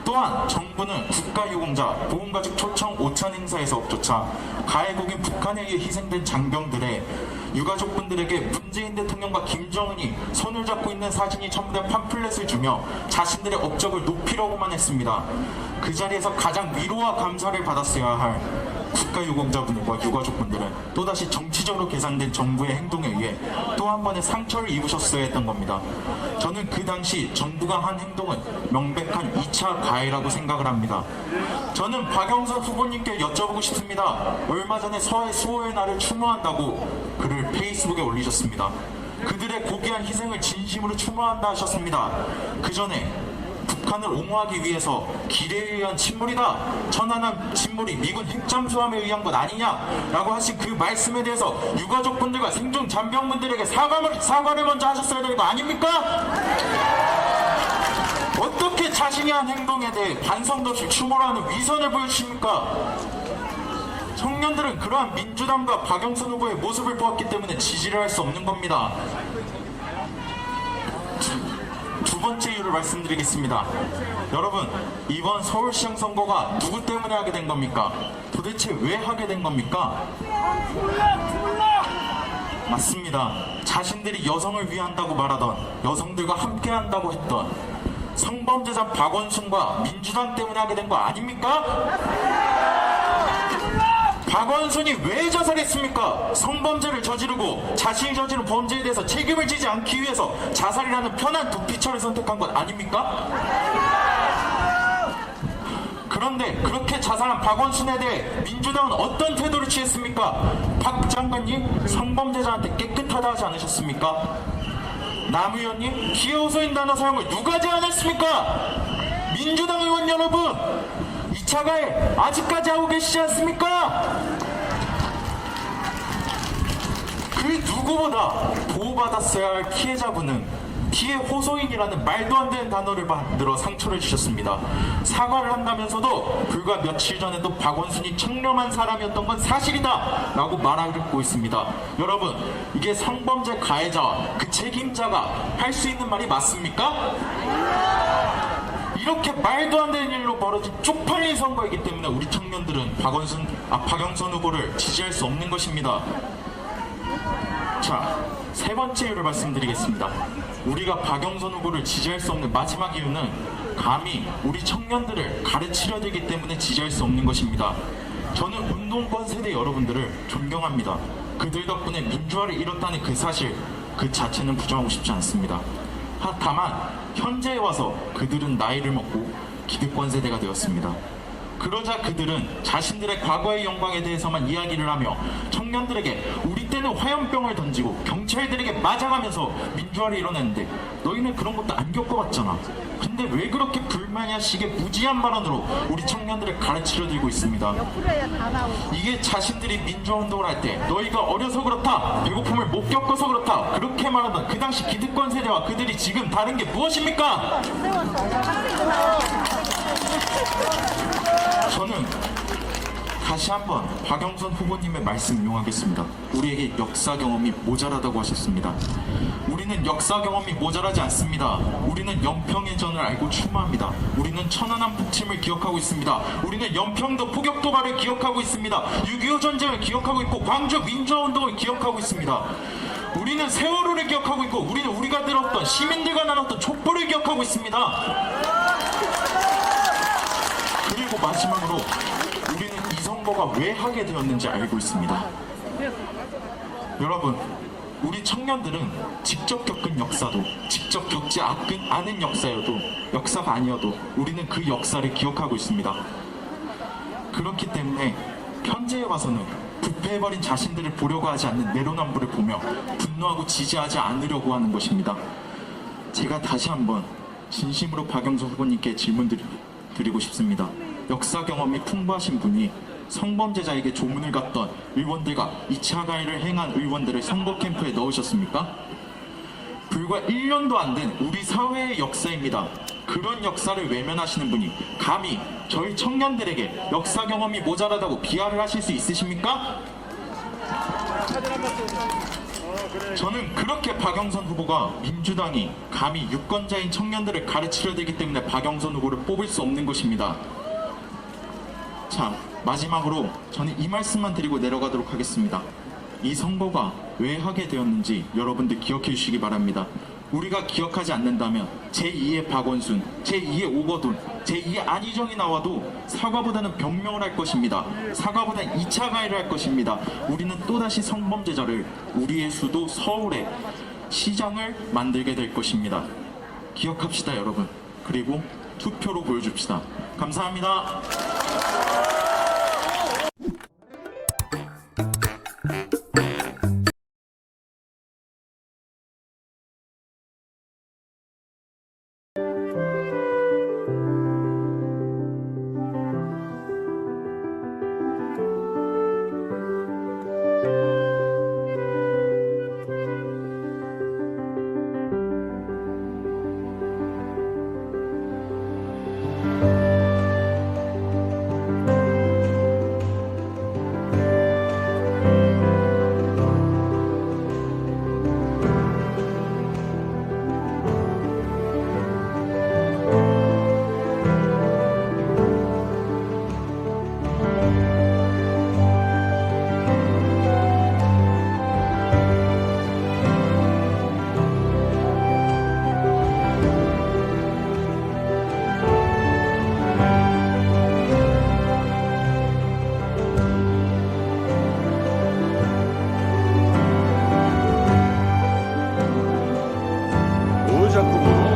또한 정부는 국가유공자 보훈가족 초청 오찬 행사에서조차 가해국인 북한에 의해 희생된 장병들의 유가족분들에게 문재인 대통령과 김정은이 손을 잡고 있는 사진이 첨부된 팜플렛을 주며 자신들의 업적을 높이려고만 했습니다. 그 자리에서 가장 위로와 감사를 받았어야 할 국가유공자분들과 유가족분들은 또다시 정치적으로 계산된 정부의 행동에 의해 또 한 번의 상처를 입으셨어야 했던 겁니다. 저는 그 당시 정부가 한 행동은 명백한 2차 가해라고 생각을 합니다. 저는 박영선 후보님께 여쭤보고 싶습니다. 얼마 전에 서해 수호의 날을 추모한다고 글을 페이스북에 올리셨습니다. 그들의 고귀한 희생을 진심으로 추모한다 하셨습니다. 그 전에 북한을 옹호하기 위해서 기뢰에 의한 침몰이다, 천안함 침몰이 미군 핵잠수함에 의한 것 아니냐라고 하신 그 말씀에 대해서 유가족분들과 생존 잔병분들에게 사과를 먼저 하셨어야 되는 거 아닙니까? 어떻게 자신이 한 행동에 대해 반성도 없이 추모를 하는 위선을 보여주십니까? 청년들은 그러한 민주당과 박영선 후보의 모습을 보았기 때문에 지지를 할 수 없는 겁니다. 두 번째 이유를 말씀드리겠습니다. 여러분, 이번 서울시장 선거가 누구 때문에 하게 된 겁니까? 도대체 왜 하게 된 겁니까? 맞습니다. 자신들이 여성을 위한다고 말하던, 여성들과 함께한다고 했던 성범죄자 박원순과 민주당 때문에 하게 된 거 아닙니까? 박원순이 왜 자살했습니까? 성범죄를 저지르고 자신이 저지른 범죄에 대해서 책임을 지지 않기 위해서 자살이라는 편한 도피처를 선택한 것 아닙니까? 그런데 그렇게 자살한 박원순에 대해 민주당은 어떤 태도를 취했습니까? 박 장관님, 성범죄자한테 깨끗하다 하지 않으셨습니까? 남 의원님, 기회호소인 단어 사용을 누가 제안했습니까? 민주당 의원 여러분, 2차 가해 아직까지 하고 계시지 않습니까? 그 누구보다 보호받았어야 할 피해자분은 피해 호소인이라는 말도 안 되는 단어를 만들어 상처를 주셨습니다. 사과를 한다면서도 불과 며칠 전에도 박원순이 청렴한 사람이었던 건 사실이다 라고 말하고 있습니다. 여러분, 이게 성범죄 가해자와 그 책임자가 할 수 있는 말이 맞습니까? 이렇게 말도 안 되는 일로 벌어진 쪽팔린 선거이기 때문에 우리 청년들은 박영선 후보를 지지할 수 없는 것입니다. 자, 세 번째 이유를 말씀드리겠습니다. 우리가 박영선 후보를 지지할 수 없는 마지막 이유는 감히 우리 청년들을 가르치려 들기 때문에 지지할 수 없는 것입니다. 저는 운동권 세대 여러분들을 존경합니다. 그들 덕분에 민주화를 이뤘다는 그 사실 그 자체는 부정하고 싶지 않습니다. 다만 현재에 와서 그들은 나이를 먹고 기득권 세대가 되었습니다. 그러자 그들은 자신들의 과거의 영광에 대해서만 이야기를 하며 청년들에게 우리 때는 화염병을 던지고 경찰들에게 맞아가면서 민주화를 이뤄냈는데 너희는 그런 것도 안 겪어봤잖아. 근데 왜 그렇게 불만야식의 무지한 발언으로 우리 청년들을 가르치려 들고 있습니다. 이게 자신들이 민주화운동을 할 때 너희가 어려서 그렇다, 배고픔을 못 겪어서 그렇다 그렇게 말하던 그 당시 기득권 세대와 그들이 지금 다른 게 무엇입니까? 저는 다시 한번 박영선 후보님의 말씀 인용하겠습니다. 우리에게 역사 경험이 모자라다고 하셨습니다. 우리는 역사 경험이 모자라지 않습니다. 우리는 연평의 전을 알고 추모합니다. 우리는 천안함 북침을 기억하고 있습니다. 우리는 연평도 포격 도발을 기억하고 있습니다. 6.25 전쟁을 기억하고 있고 광주 민주화운동을 기억하고 있습니다. 우리는 세월호를 기억하고 있고 우리는 우리가 들었던 시민들과 나눴던 촛불을 기억하고 있습니다. 그리고 마지막으로 우리는 이 선거가 왜 하게 되었는지 알고 있습니다. 여러분, 우리 청년들은 직접 겪은 역사도 직접 겪지 않은 역사가 아니어도 우리는 그 역사를 기억하고 있습니다. 그렇기 때문에 현재에 와서는 부패해버린 자신들을 보려고 하지 않는 내로남불을 보며 분노하고 지지하지 않으려고 하는 것입니다. 제가 다시 한번 진심으로 박영선 후보님께 질문 드리고 싶습니다. 역사 경험이 풍부하신 분이 성범죄자에게 조문을 갔던 의원들과 2차 가해를 행한 의원들을 선거 캠프에 넣으셨습니까? 불과 1년도 안 된 우리 사회의 역사입니다. 그런 역사를 외면하시는 분이 감히 저희 청년들에게 역사 경험이 모자라다고 비하를 하실 수 있으십니까? 저는 그렇게 박영선 후보가 민주당이 감히 유권자인 청년들을 가르치려 들기 때문에 박영선 후보를 뽑을 수 없는 것입니다. 자, 마지막으로 저는 이 말씀만 드리고 내려가도록 하겠습니다. 이 선거가 왜 하게 되었는지 여러분들 기억해 주시기 바랍니다. 우리가 기억하지 않는다면 제2의 박원순, 제2의 오거돈, 제2의 안희정이 나와도 사과보다는 변명을 할 것입니다. 사과보다는 2차 가해를 할 것입니다. 우리는 또다시 성범죄자를 우리의 수도 서울의 시장을 만들게 될 것입니다. 기억합시다, 여러분. 그리고 투표로 보여줍시다. 감사합니다.
뭐 자꾸 물어?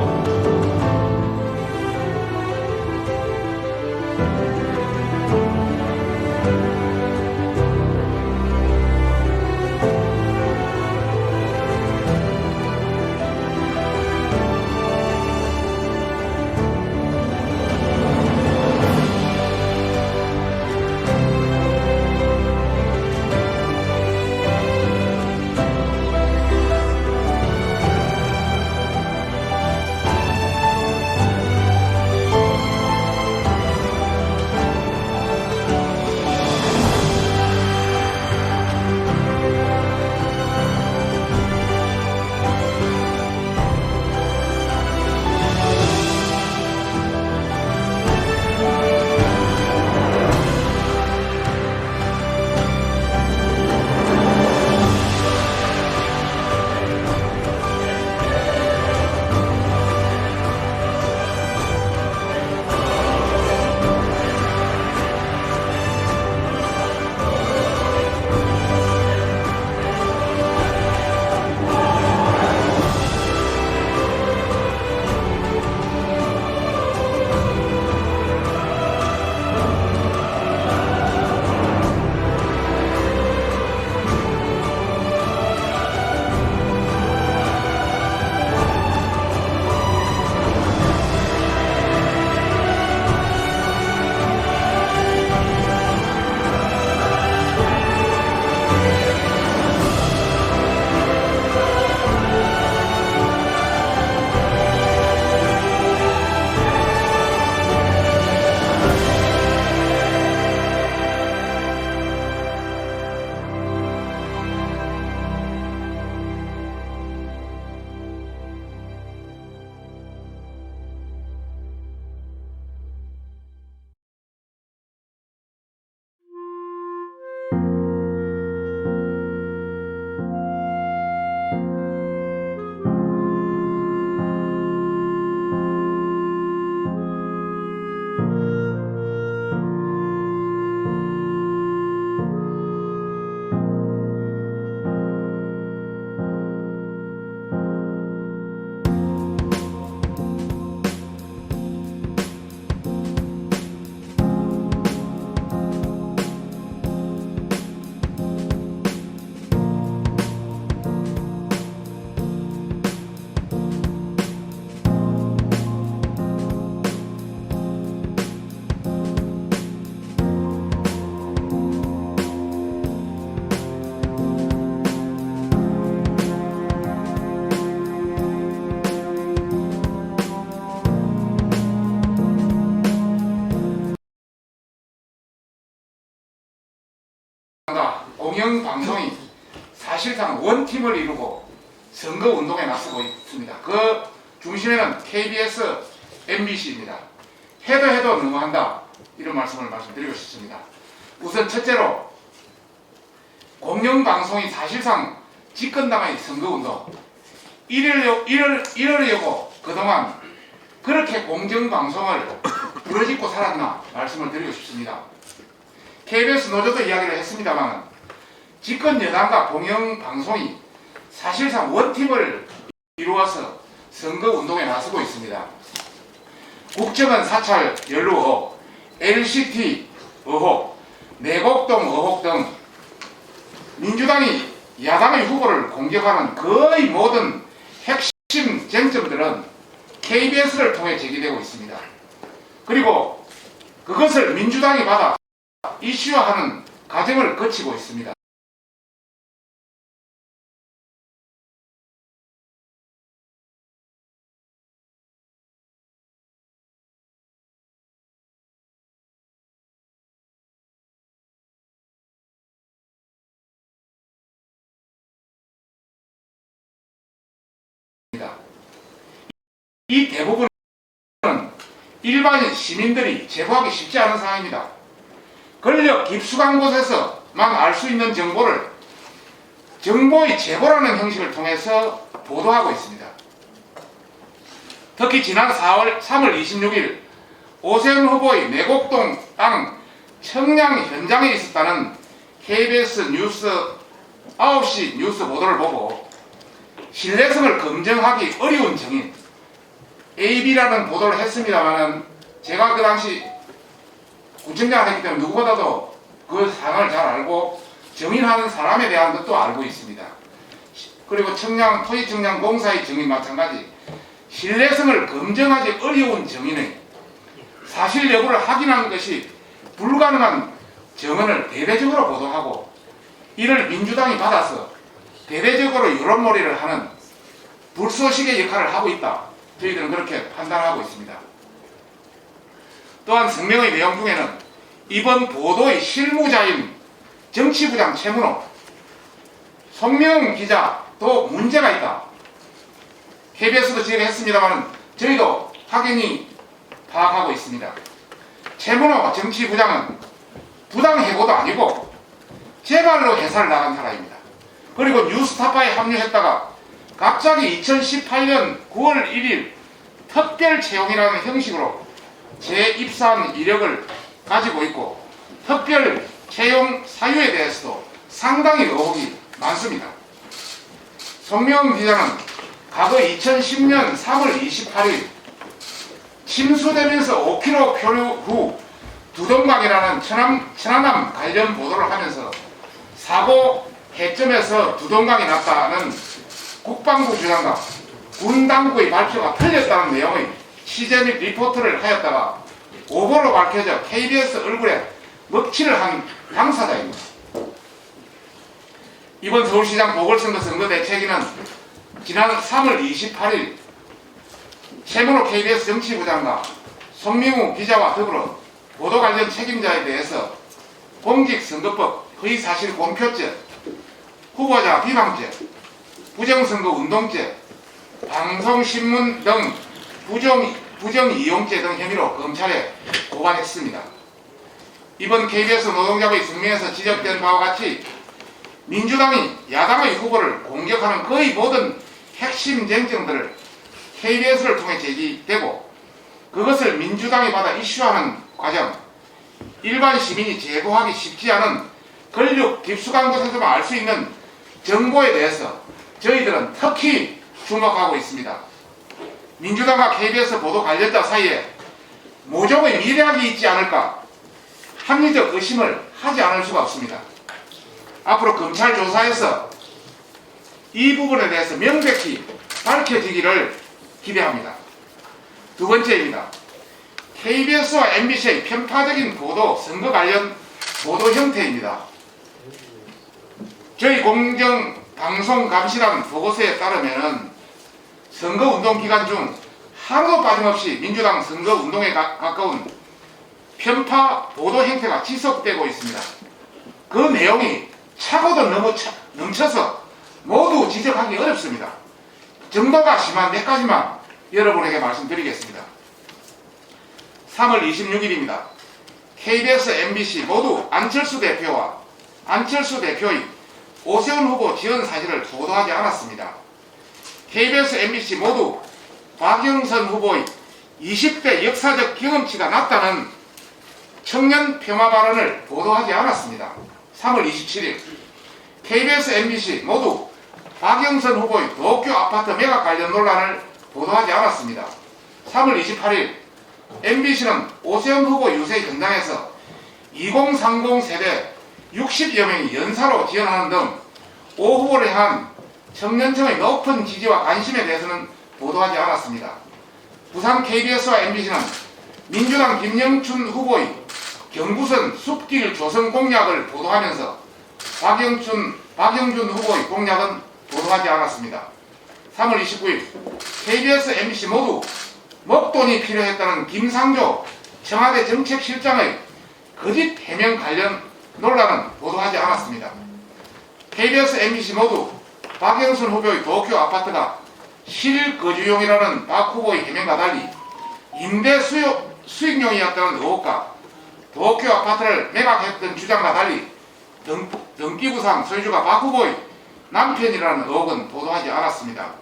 공영방송이 사실상 원팀을 이루고 선거운동에 나서고 있습니다. 그 중심에는 KBS, MBC입니다. 해도 너무한다, 이런 말씀을 말씀드리고 싶습니다. 우선 첫째로 공영방송이 사실상 집권당의 선거운동 이러려고 그동안 그렇게 공정방송을 부르짖고 살았나 말씀을 드리고 싶습니다. KBS 노조도 이야기를 했습니다만 집권 여당과 공영방송이 사실상 원팀을 이루어서 선거운동에 나서고 있습니다. 국정원 사찰 연루 의혹, LCT 의혹, 내곡동 의혹 등 민주당이 야당의 후보를 공격하는 거의 모든 핵심 쟁점들은 KBS를 통해 제기되고 있습니다. 그리고 그것을 민주당이 받아 이슈화하는 과정을 거치고 있습니다. 이 대부분은 일반 시민들이 제보하기 쉽지 않은 상황입니다. 권력 깊숙한 곳에서만 알 수 있는 정보를 정보의 제보라는 형식을 통해서 보도하고 있습니다. 특히 지난 3월 26일 오세훈 후보의 내곡동 땅 청량 현장에 있었다는 KBS 뉴스 9시 뉴스 보도를 보고 신뢰성을 검증하기 어려운 정인 AB라는 보도를 했습니다만 제가 그 당시 구청장을 했기 때문에 누구보다도 그 상황을 잘 알고 정인하는 사람에 대한 것도 알고 있습니다. 그리고 토지청량 공사의 정인 마찬가지 신뢰성을 검증하기 어려운 정인의 사실 여부를 확인하는 것이 불가능한 정언을 대대적으로 보도하고 이를 민주당이 받아서 대대적으로 여론몰이를 하는 불쏘시개 역할을 하고 있다. 저희들은 그렇게 판단하고 있습니다. 또한 성명의 내용 중에는 이번 보도의 실무자인 정치부장 최문호, 송명훈 기자도 문제가 있다. KBS도 지적했습니다만 저희도 확연히 파악하고 있습니다. 최문호 정치부장은 부당 해고도 아니고 제발로 회사를 나간 사람입니다. 그리고 뉴스타파에 합류했다가 갑자기 2018년 9월 1일 특별 채용이라는 형식으로 재입사한 이력을 가지고 있고 특별 채용 사유에 대해서도 상당히 의혹이 많습니다. 송명훈 기자는 과거 2010년 3월 28일 침수되면서 5km 표류 후 두동강이라는 천안함 관련 보도를 하면서 사고 해점에서 두동강이 났다는 국방부 주장과 군 당국의 발표가 틀렸다는 내용의 취재 및 리포트를 하였다가 오보로 밝혀져 KBS 얼굴에 먹칠을 한 당사자입니다. 이번 서울시장 보궐선거 선거대책위는 지난 3월 28일 최문호 KBS 정치부장과 송명우 기자와 더불어 보도 관련 책임자에 대해서 공직선거법 허위사실 공표죄, 후보자 비방죄, 부정선거 운동죄, 방송신문 등 부정이용죄 등 혐의로 검찰에 고발했습니다. 이번 KBS 노동자의 성명에서 지적된 바와 같이 민주당이 야당의 후보를 공격하는 거의 모든 핵심 쟁점들을 KBS를 통해 제기되고 그것을 민주당이 받아 이슈하는 과정, 일반 시민이 제보하기 쉽지 않은 권력 깊숙한 곳에서만 알 수 있는 정보에 대해서 저희들은 특히 주목하고 있습니다. 민주당과 KBS 보도 관련자 사이에 모종의 미래학이 있지 않을까 합리적 의심을 하지 않을 수가 없습니다. 앞으로 검찰 조사에서 이 부분에 대해서 명백히 밝혀지기를 기대합니다. 두 번째입니다. KBS와 MBC의 편파적인 보도, 선거 관련 보도 형태입니다. 저희 공정방송감시단 보고서에 따르면 선거운동 기간 중 하루도 빠짐없이 민주당 선거운동에 가까운 편파 보도 행태가 지속되고 있습니다. 그 내용이 차고도 너무 넘쳐서 모두 지적하기 어렵습니다. 정도가 심한 몇 가지만 여러분에게 말씀드리겠습니다. 3월 26일입니다. KBS, MBC 모두 안철수 대표와 안철수 대표의 오세훈 후보 지원 사실을 보도하지 않았습니다. KBS, MBC 모두 박영선 후보의 20대 역사적 경험치가 낮다는 청년 폄하 발언을 보도하지 않았습니다. 3월 27일 KBS, MBC 모두 박영선 후보의 도쿄 아파트 매각 관련 논란을 보도하지 않았습니다. 3월 28일 MBC는 오세훈 후보 유세 현장에서 2030 세대 60여 명이 연사로 지원하는 등 오 후보를 향한 청년층의 높은 지지와 관심에 대해서는 보도하지 않았습니다. 부산 KBS와 MBC는 민주당 김영춘 후보의 경부선 숲길 조성 공약을 보도하면서 박영준 후보의 공약은 보도하지 않았습니다. 3월 29일 KBS, MBC 모두 먹돈이 필요했다는 김상조 청와대 정책실장의 거짓 해명 관련 논란은 보도하지 않았습니다. KBS, MBC 모두 박영선 후보의 도쿄 아파트가 실거주용이라는 박 후보의 해명과 달리 임대 수익용이었다는 의혹과 도쿄 아파트를 매각했던 주장과 달리 등기부상 소유주가 박 후보의 남편이라는 의혹은 보도하지 않았습니다.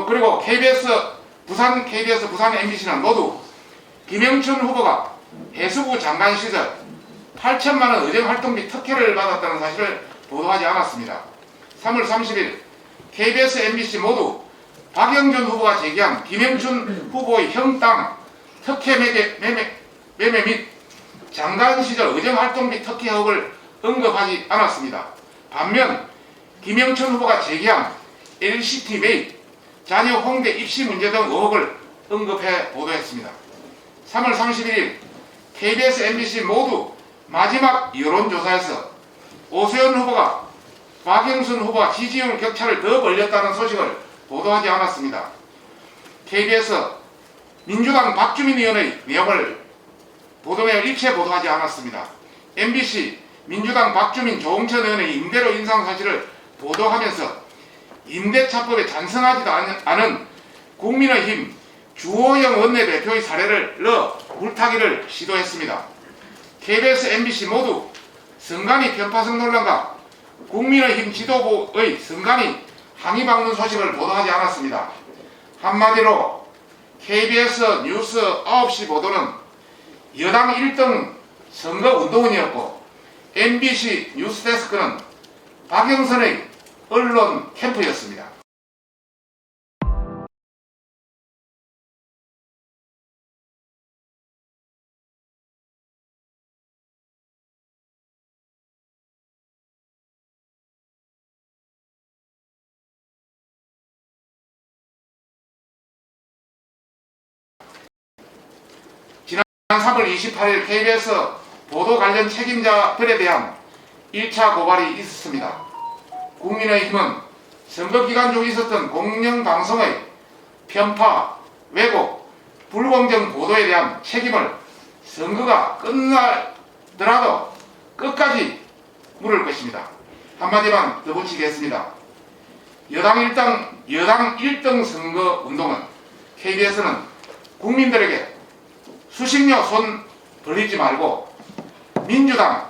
그리고 부산 KBS, 부산 MBC는 모두 김영춘 후보가 해수부 장관 시절 8천만 원 의정활동비 특혜를 받았다는 사실을 보도하지 않았습니다. 3월 30일 KBS, MBC 모두 박영준 후보가 제기한 김영춘 후보의 형 땅 특혜 매매 및 장관 시절 의정활동비 특혜 의혹을 언급하지 않았습니다. 반면 김영춘 후보가 제기한 LCT 매입, 자녀 홍대 입시 문제 등 의혹을 언급해 보도했습니다. 3월 31일 KBS, MBC 모두 마지막 여론조사에서 오세훈 후보가 박영선 후보와 지지율 격차를 더 벌렸다는 소식을 보도하지 않았습니다. KBS 민주당 박주민 의원의 보도내용을 일체 보도하지 않았습니다. MBC 민주당 박주민 조홍천 의원의 임대료 인상 사실을 보도하면서 임대차법에 찬성하지도 않은 국민의힘 주호영 원내대표의 사례를 넣어 물타기를 시도했습니다. KBS, MBC 모두 선관위 편파성 논란과 국민의힘 지도부의 선관위 항의 방문 소식을 보도하지 않았습니다. 한마디로 KBS 뉴스 9시 보도는 여당 1등 선거운동원이었고 MBC 뉴스데스크는 박영선의 언론 캠프였습니다. 지난 3월 28일 KBS 보도 관련 책임자들에 대한 1차 고발이 있었습니다. 국민의힘은 선거기간 중 있었던 공영방송의 편파, 왜곡, 불공정 보도에 대한 책임을 선거가 끝나더라도 끝까지 물을 것입니다. 한마디만 더 붙이겠습니다. 여당 1등 선거운동은 KBS는 국민들에게 수식료 손 벌리지 말고 민주당,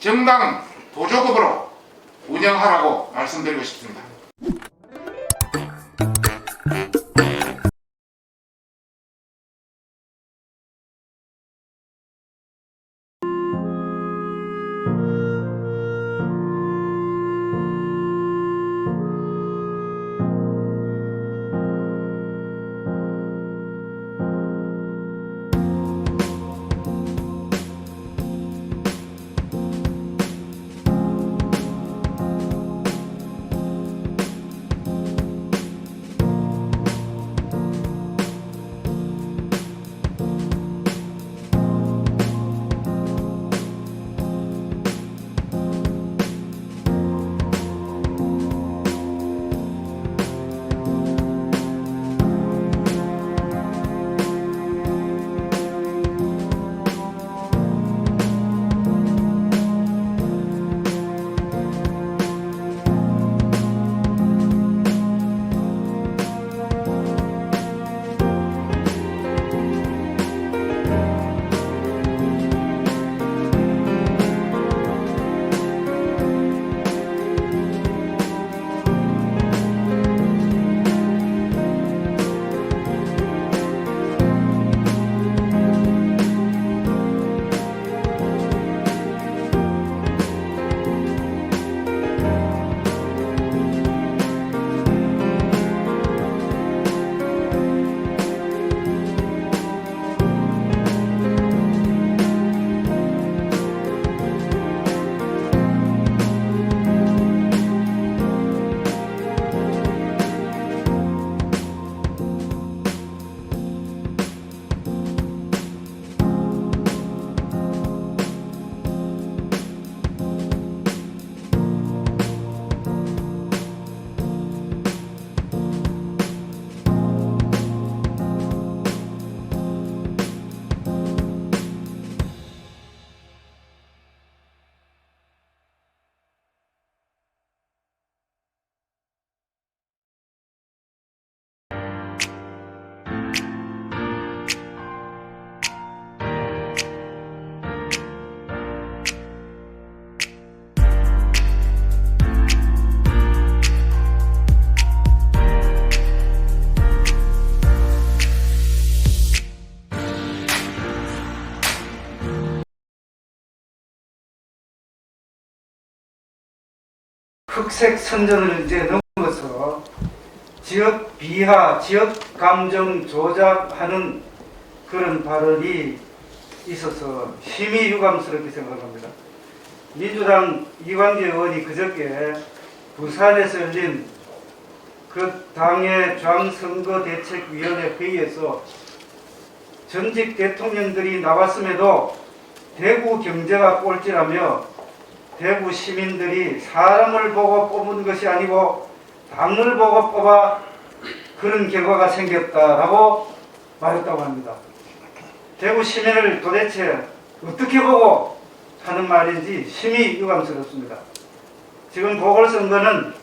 정당 보조급으로 운영하라고 말씀드리고 싶습니다.
흑색 선전을 이제 넘어서 지역 비하, 지역 감정 조작하는 그런 발언이 있어서 심히 유감스럽게 생각합니다. 민주당 이광재 의원이 그저께 부산에서 열린 그 당의 중앙선거대책위원회 회의에서 전직 대통령들이 나왔음에도 대구 경제가 꼴찌라며 대구 시민들이 사람을 보고 뽑은 것이 아니고 당을 보고 뽑아 그런 결과가 생겼다라고 말했다고 합니다. 대구 시민을 도대체 어떻게 보고 하는 말인지 심히 유감스럽습니다. 지금 보궐선거는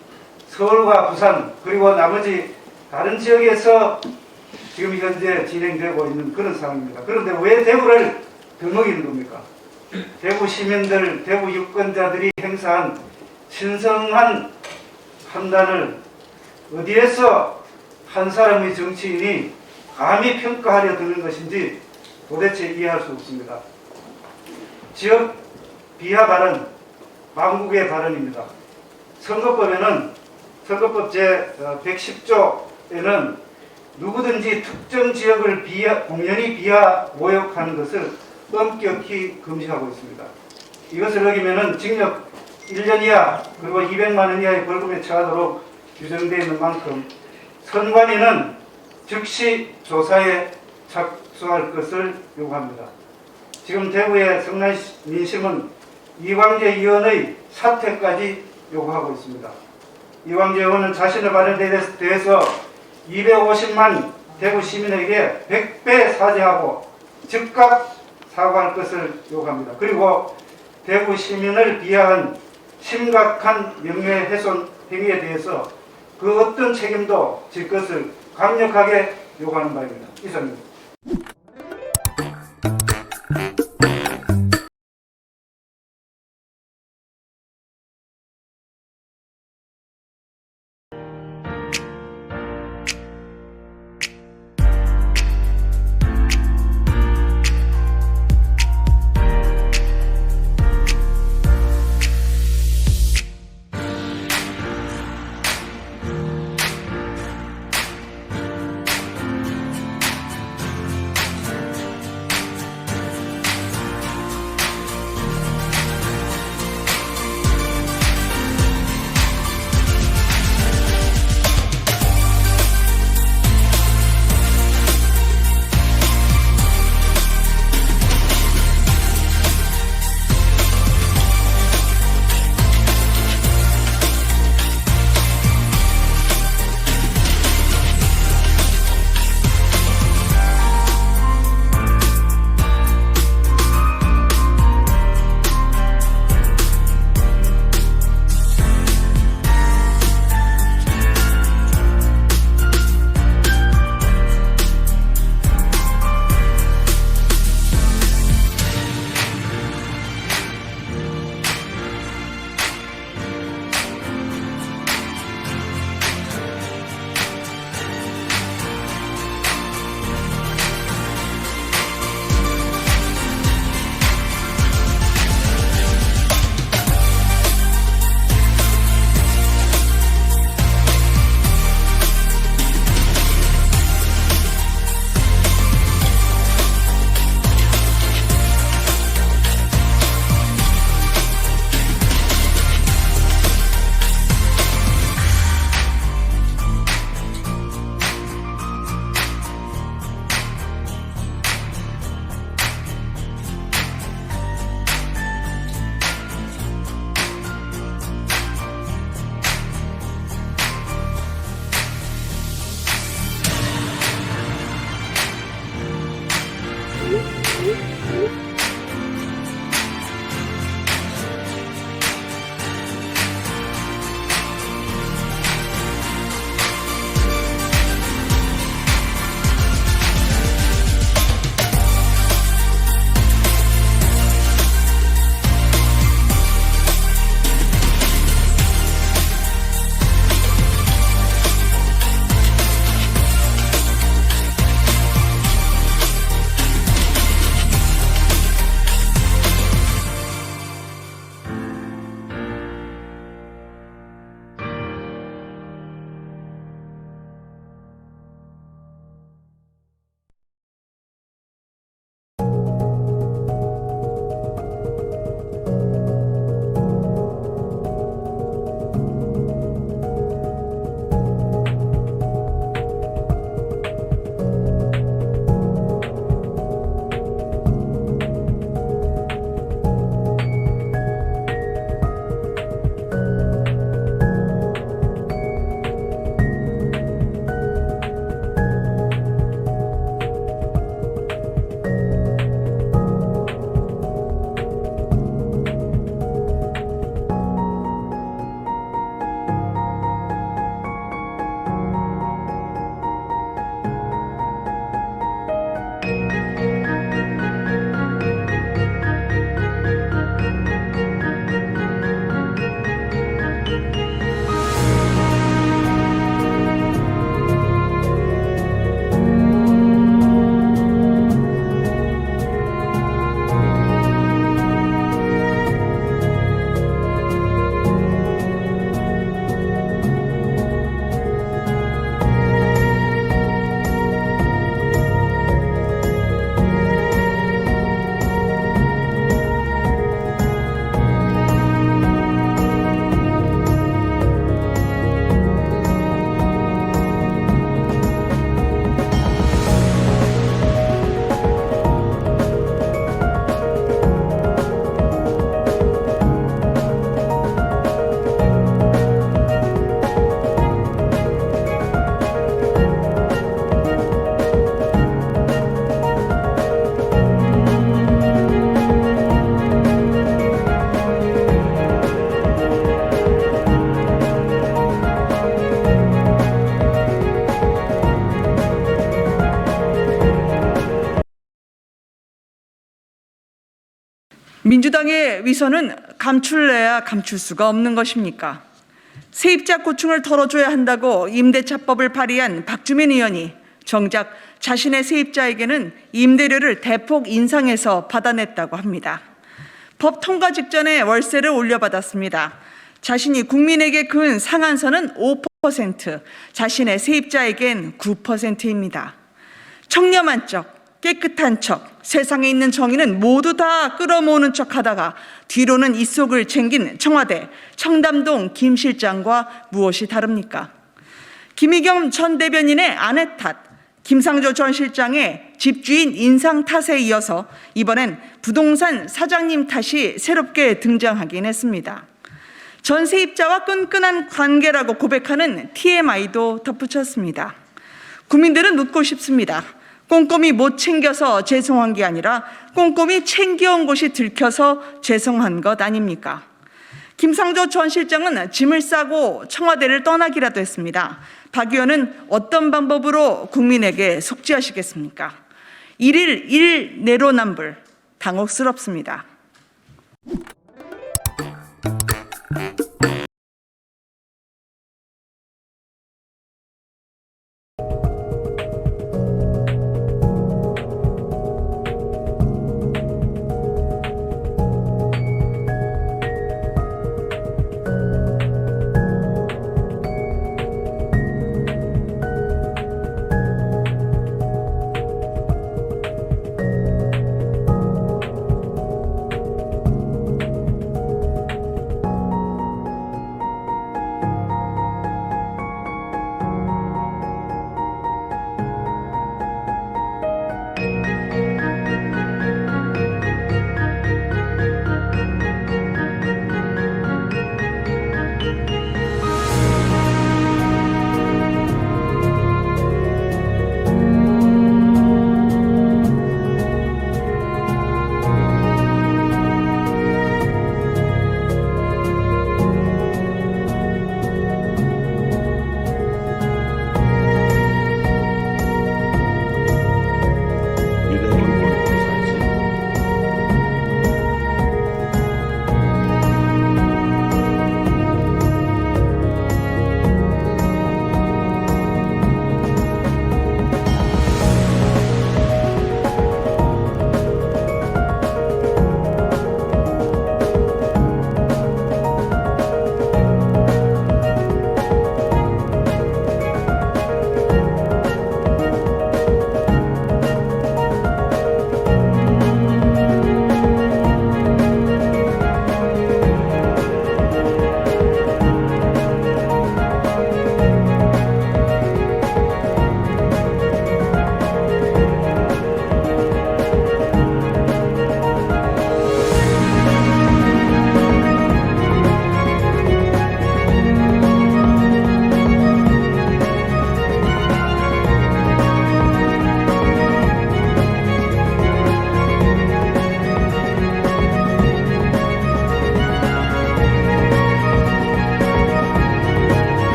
서울과 부산 그리고 나머지 다른 지역에서 지금 현재 진행되고 있는 그런 상황입니다. 그런데 왜 대구를 들먹이는 겁니까? 대구 시민들, 대구 유권자들이 행사한 신성한 판단을 어디에서 한 사람의 정치인이 감히 평가하려 드는 것인지 도대체 이해할 수 없습니다. 지역 비하 발언, 망국의 발언입니다. 선거법에는 선거법 제110조에는 누구든지 특정 지역을 공연히 비하, 모욕하는 것을 엄격히 금지하고 있습니다. 이것을 어기면 징역 1년 이하 그리고 200만 원 이하의 벌금에 처하도록 규정되어 있는 만큼 선관위는 즉시 조사에 착수할 것을 요구합니다. 지금 대구의 성남 민심은 이광재 의원의 사퇴까지 요구하고 있습니다. 이광재 의원은 자신의 발언에 대해서 250만 대구 시민에게 100배 사죄하고 즉각 사과할 것을 요구합니다. 그리고 대구 시민을 비하한 심각한 명예훼손 행위에 대해서 그 어떤 책임도 질 것을 강력하게 요구하는 바입니다. 이상입니다.
민주당의 위선은 감출래야 감출 수가 없는 것입니까? 세입자 고충을 덜어줘야 한다고 임대차법을 발의한 박주민 의원이 정작 자신의 세입자에게는 임대료를 대폭 인상해서 받아냈다고 합니다. 법 통과 직전에 월세를 올려받았습니다. 자신이 국민에게 그은 상한선은 5%, 자신의 세입자에겐 9%입니다. 청렴한 척, 깨끗한 척, 세상에 있는 정의는 모두 다 끌어모으는 척하다가 뒤로는 입속을 챙긴 청와대 청담동 김 실장과 무엇이 다릅니까? 김의겸 전 대변인의 아내 탓, 김상조 전 실장의 집주인 인상 탓에 이어서 이번엔 부동산 사장님 탓이 새롭게 등장하긴 했습니다. 전 세입자와 끈끈한 관계라고 고백하는 TMI도 덧붙였습니다. 국민들은 묻고 싶습니다. 꼼꼼히 못 챙겨서 죄송한 게 아니라 꼼꼼히 챙겨온 것이 들켜서 죄송한 것 아닙니까? 김상조 전 실장은 짐을 싸고 청와대를 떠나기라도 했습니다. 박 의원은 어떤 방법으로 국민에게 속죄하시겠습니까? 1일 1 내로남불, 당혹스럽습니다.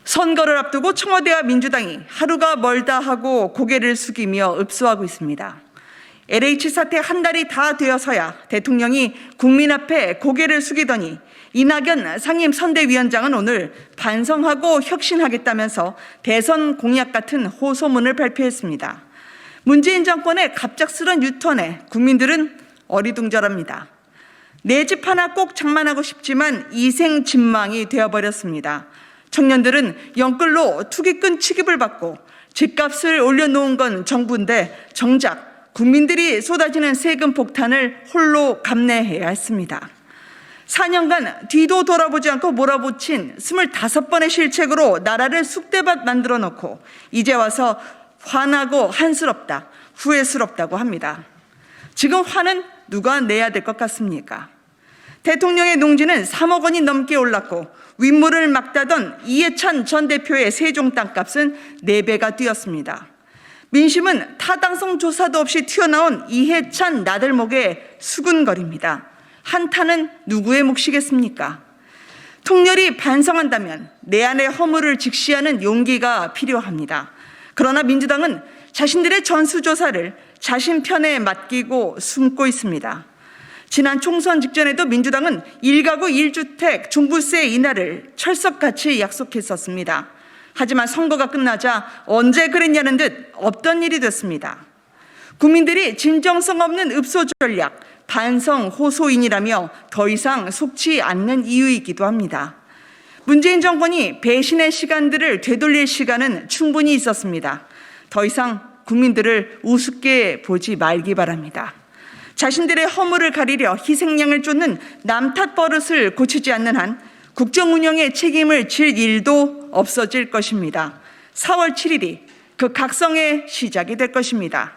선거를 앞두고 청와대와 민주당이 하루가 멀다 하고 고개를 숙이며 읍소하고 있습니다. LH 사태 한 달이 다 되어서야 대통령이 국민 앞에 고개를 숙이더니 이낙연 상임선대위원장은 오늘 반성하고 혁신하겠다면서 대선 공약 같은 호소문을 발표했습니다. 문재인 정권의 갑작스런 유턴에 국민들은 어리둥절합니다. 내 집 하나 꼭 장만하고 싶지만 이생진망이 되어버렸습니다. 청년들은 영끌로 투기꾼 취급을 받고 집값을 올려놓은 건 정부인데 정작 국민들이 쏟아지는 세금 폭탄을 홀로 감내해야 했습니다. 4년간 뒤도 돌아보지 않고 몰아붙인 25번의 실책으로 나라를 쑥대밭 만들어 놓고 이제 와서 화나고 한스럽다, 후회스럽다고 합니다. 지금 화는 누가 내야 될 것 같습니까? 대통령의 농지는 3억 원이 넘게 올랐고 윗물을 막다던 이해찬 전 대표의 세종 땅값은 4배가 뛰었습니다. 민심은 타당성 조사도 없이 튀어나온 이해찬 나들목에 수군거립니다. 한타는 누구의 몫이겠습니까? 통렬히 반성한다면 내 안의 허물을 직시하는 용기가 필요합니다. 그러나 민주당은 자신들의 전수조사를 자신 편에 맡기고 숨고 있습니다. 지난 총선 직전에도 민주당은 1가구 1주택 종부세 인하를 철석같이 약속했었습니다. 하지만 선거가 끝나자 언제 그랬냐는 듯 없던 일이 됐습니다. 국민들이 진정성 없는 읍소 전략, 반성 호소인이라며 더 이상 속지 않는 이유이기도 합니다. 문재인 정권이 배신의 시간들을 되돌릴 시간은 충분히 있었습니다. 더 이상 국민들을 우습게 보지 말기 바랍니다. 자신들의 허물을 가리려 희생양을 쫓는 남탓 버릇을 고치지 않는 한 국정 운영의 책임을 질 일도 없어질 것입니다. 4월 7일이 그 각성의 시작이 될 것입니다.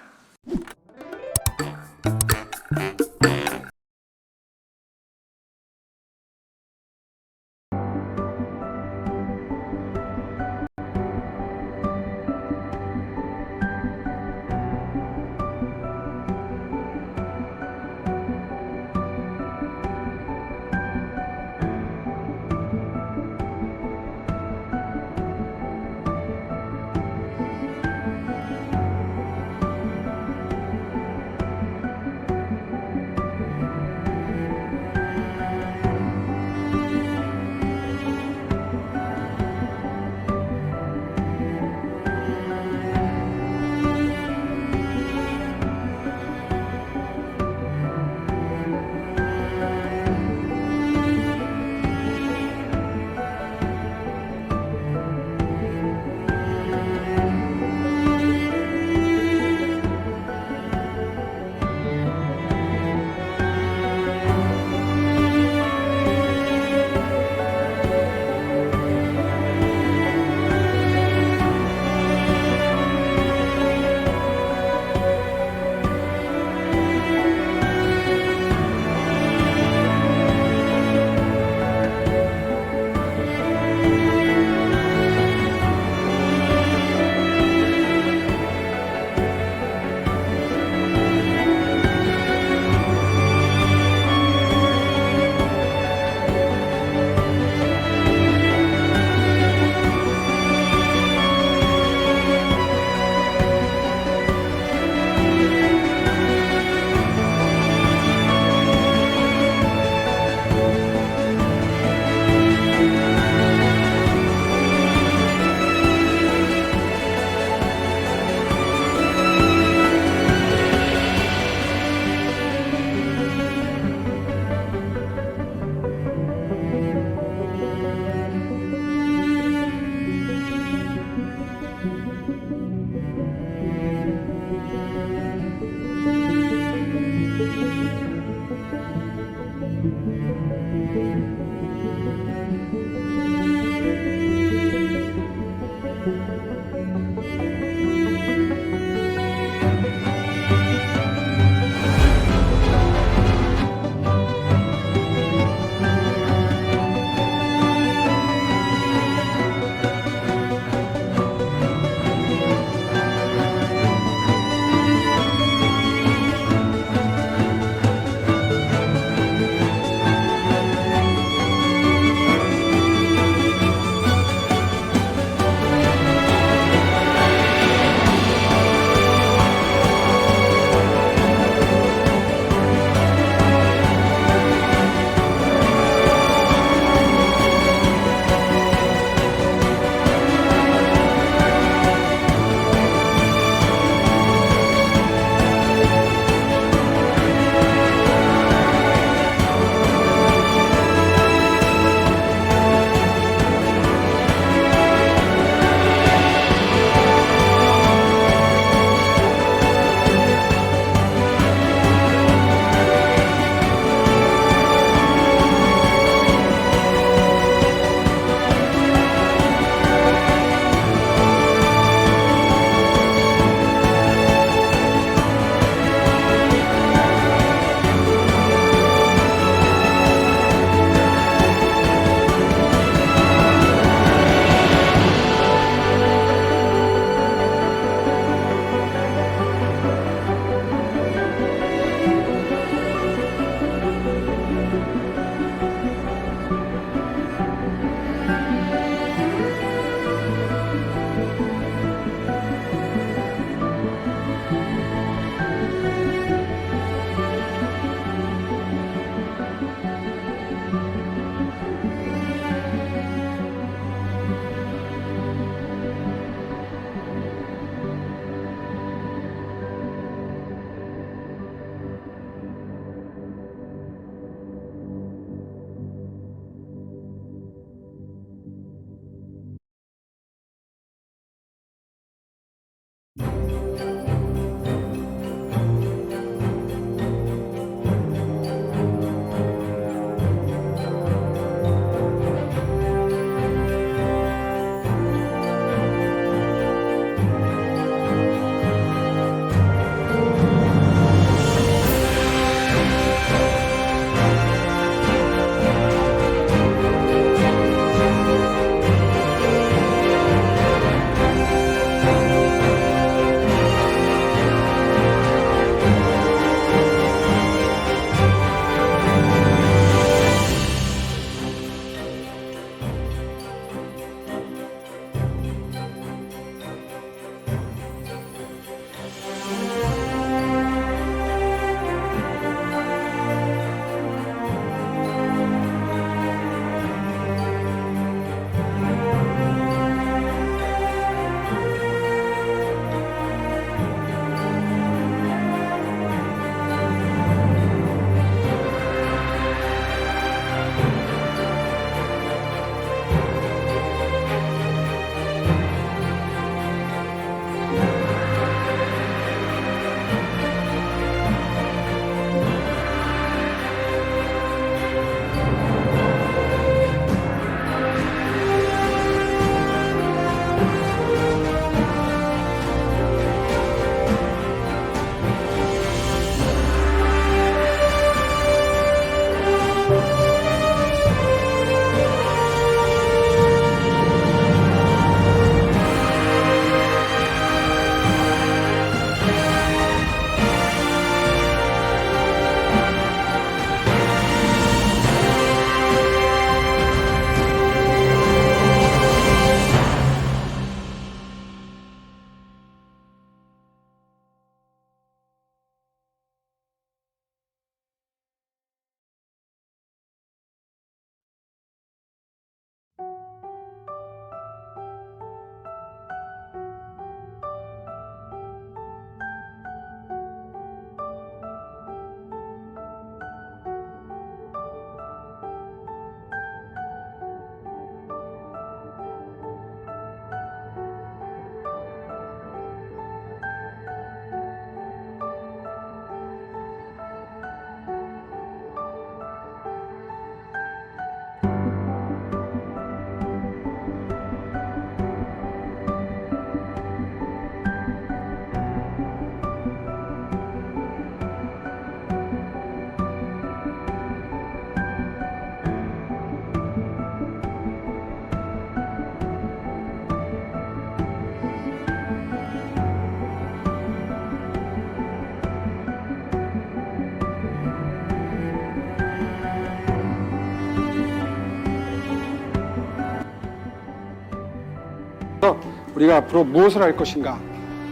우리가 앞으로 무엇을 할 것인가.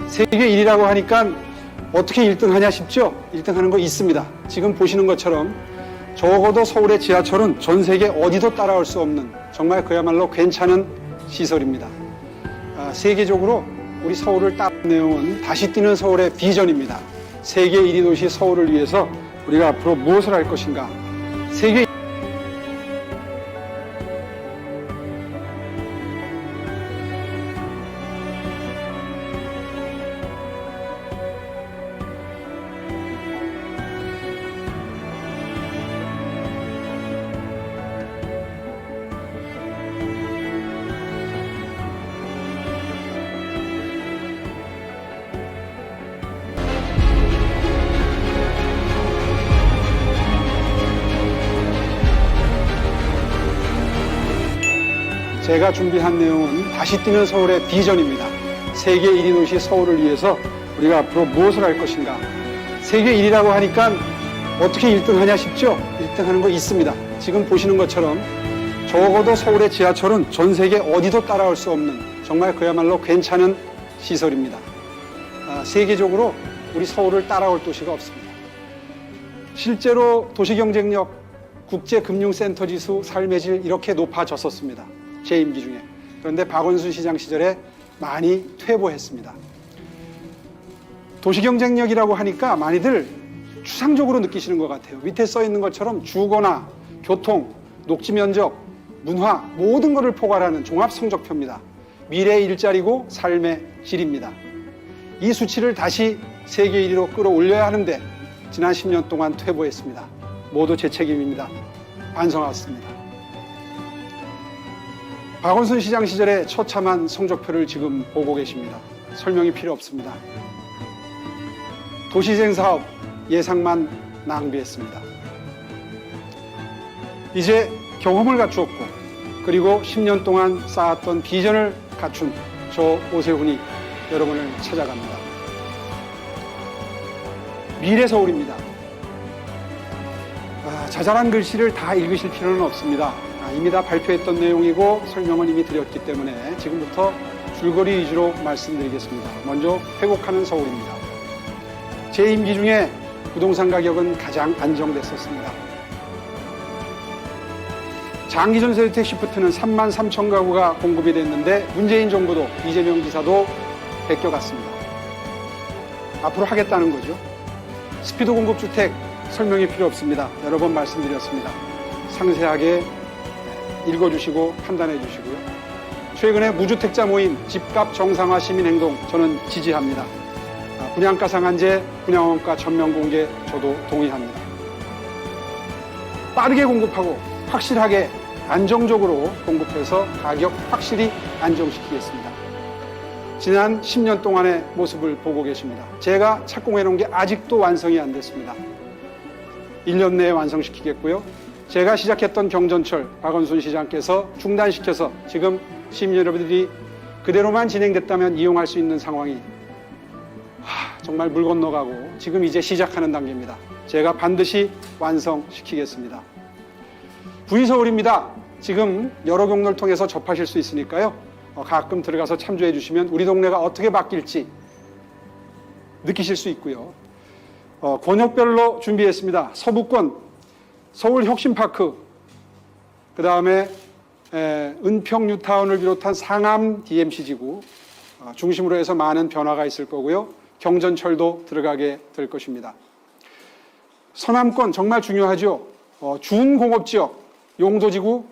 세계 1위라고 하니까 어떻게 1등 하냐 싶죠? 1등 하는 거 있습니다. 지금 보시는 것처럼 적어도 서울의 지하철은 전 세계 어디도 따라올 수 없는 정말 그야말로 괜찮은 시설입니다. 세계적으로 우리 서울을 따르는 내용은 다시 뛰는 서울의 비전입니다. 세계 1위 도시 서울을 위해서 우리가 앞으로 무엇을 할 것인가. 세계 제가 준비한 내용은 다시 뛰는 서울의 비전입니다. 세계 1위 도시 서울을 위해서 우리가 앞으로 무엇을 할 것인가. 세계 1위라고 하니까 어떻게 1등 하냐 싶죠? 1등 하는 거 있습니다. 지금 보시는 것처럼 적어도 서울의 지하철은 전 세계 어디도 따라올 수 없는 정말 그야말로 괜찮은 시설입니다. 세계적으로 우리 서울을 따라올 도시가 없습니다. 실제로 도시경쟁력, 국제금융센터 지수, 삶의 질 이렇게 높아졌었습니다. 제 임기 중에. 그런데 박원순 시장 시절에 많이 퇴보했습니다. 도시경쟁력이라고 하니까 많이들 추상적으로 느끼시는 것 같아요. 밑에 써 있는 것처럼 주거나 교통, 녹지 면적, 문화 모든 것을 포괄하는 종합 성적표입니다. 미래의 일자리고 삶의 질입니다. 이 수치를 다시 세계 1위로 끌어올려야 하는데 지난 10년 동안 퇴보했습니다. 모두 제 책임입니다. 반성하겠습니다. 박원순 시장 시절에 처참한 성적표를 지금 보고 계십니다. 설명이 필요 없습니다. 도시재생 사업 예상만 낭비했습니다. 이제 경험을 갖추었고 그리고 10년 동안 쌓았던 비전을 갖춘 저 오세훈이 여러분을 찾아갑니다. 미래 서울입니다. 자잘한 글씨를 다 읽으실 필요는 없습니다. 이미 다 발표했던 내용이고 설명은 이미 드렸기 때문에 지금부터 줄거리 위주로 말씀드리겠습니다. 먼저 회복하는 서울입니다. 제 임기 중에 부동산 가격은 가장 안정됐었습니다. 장기 전세주택 시프트는 3만 3천 가구가 공급이 됐는데 문재인 정부도 이재명 지사도 베껴갔습니다. 앞으로 하겠다는 거죠. 스피드 공급 주택 설명이 필요 없습니다. 여러 번 말씀드렸습니다. 상세하게 읽어주시고 판단해 주시고요. 최근에 무주택자 모임 집값 정상화 시민행동 저는 지지합니다. 분양가 상한제, 분양원가 전면 공개 저도 동의합니다. 빠르게 공급하고 확실하게 안정적으로 공급해서 가격 확실히 안정시키겠습니다. 지난 10년 동안의 모습을 보고 계십니다. 제가 착공해 놓은 게 아직도 완성이 안 됐습니다. 1년 내에 완성시키겠고요. 제가 시작했던 경전철 박원순 시장께서 중단시켜서 지금 시민 여러분들이 그대로만 진행됐다면 이용할 수 있는 상황이 정말 물 건너가고 지금 이제 시작하는 단계입니다. 제가 반드시 완성시키겠습니다. V서울입니다. 지금 여러 경로를 통해서 접하실 수 있으니까요. 가끔 들어가서 참조해 주시면 우리 동네가 어떻게 바뀔지 느끼실 수 있고요. 권역별로 준비했습니다. 서부권 서울혁신파크, 그 다음에 은평 뉴타운을 비롯한 상암 DMC지구 중심으로 해서 많은 변화가 있을 거고요. 경전철도 들어가게 될 것입니다. 서남권 정말 중요하죠. 준공업지역 용도지구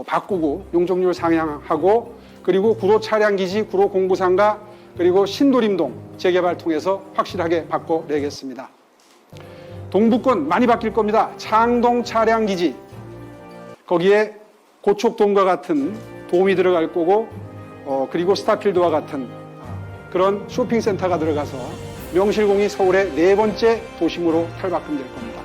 바꾸고 용적률 상향하고 그리고 구로 차량기지, 구로 공부상가 그리고 신도림동 재개발 통해서 확실하게 바꿔내겠습니다. 동부권 많이 바뀔 겁니다. 창동 차량기지 거기에 고척돔과 같은 돔이 들어갈 거고 그리고 스타필드와 같은 그런 쇼핑센터가 들어가서 명실공히 서울의 4번째 도심으로 탈바꿈될 겁니다.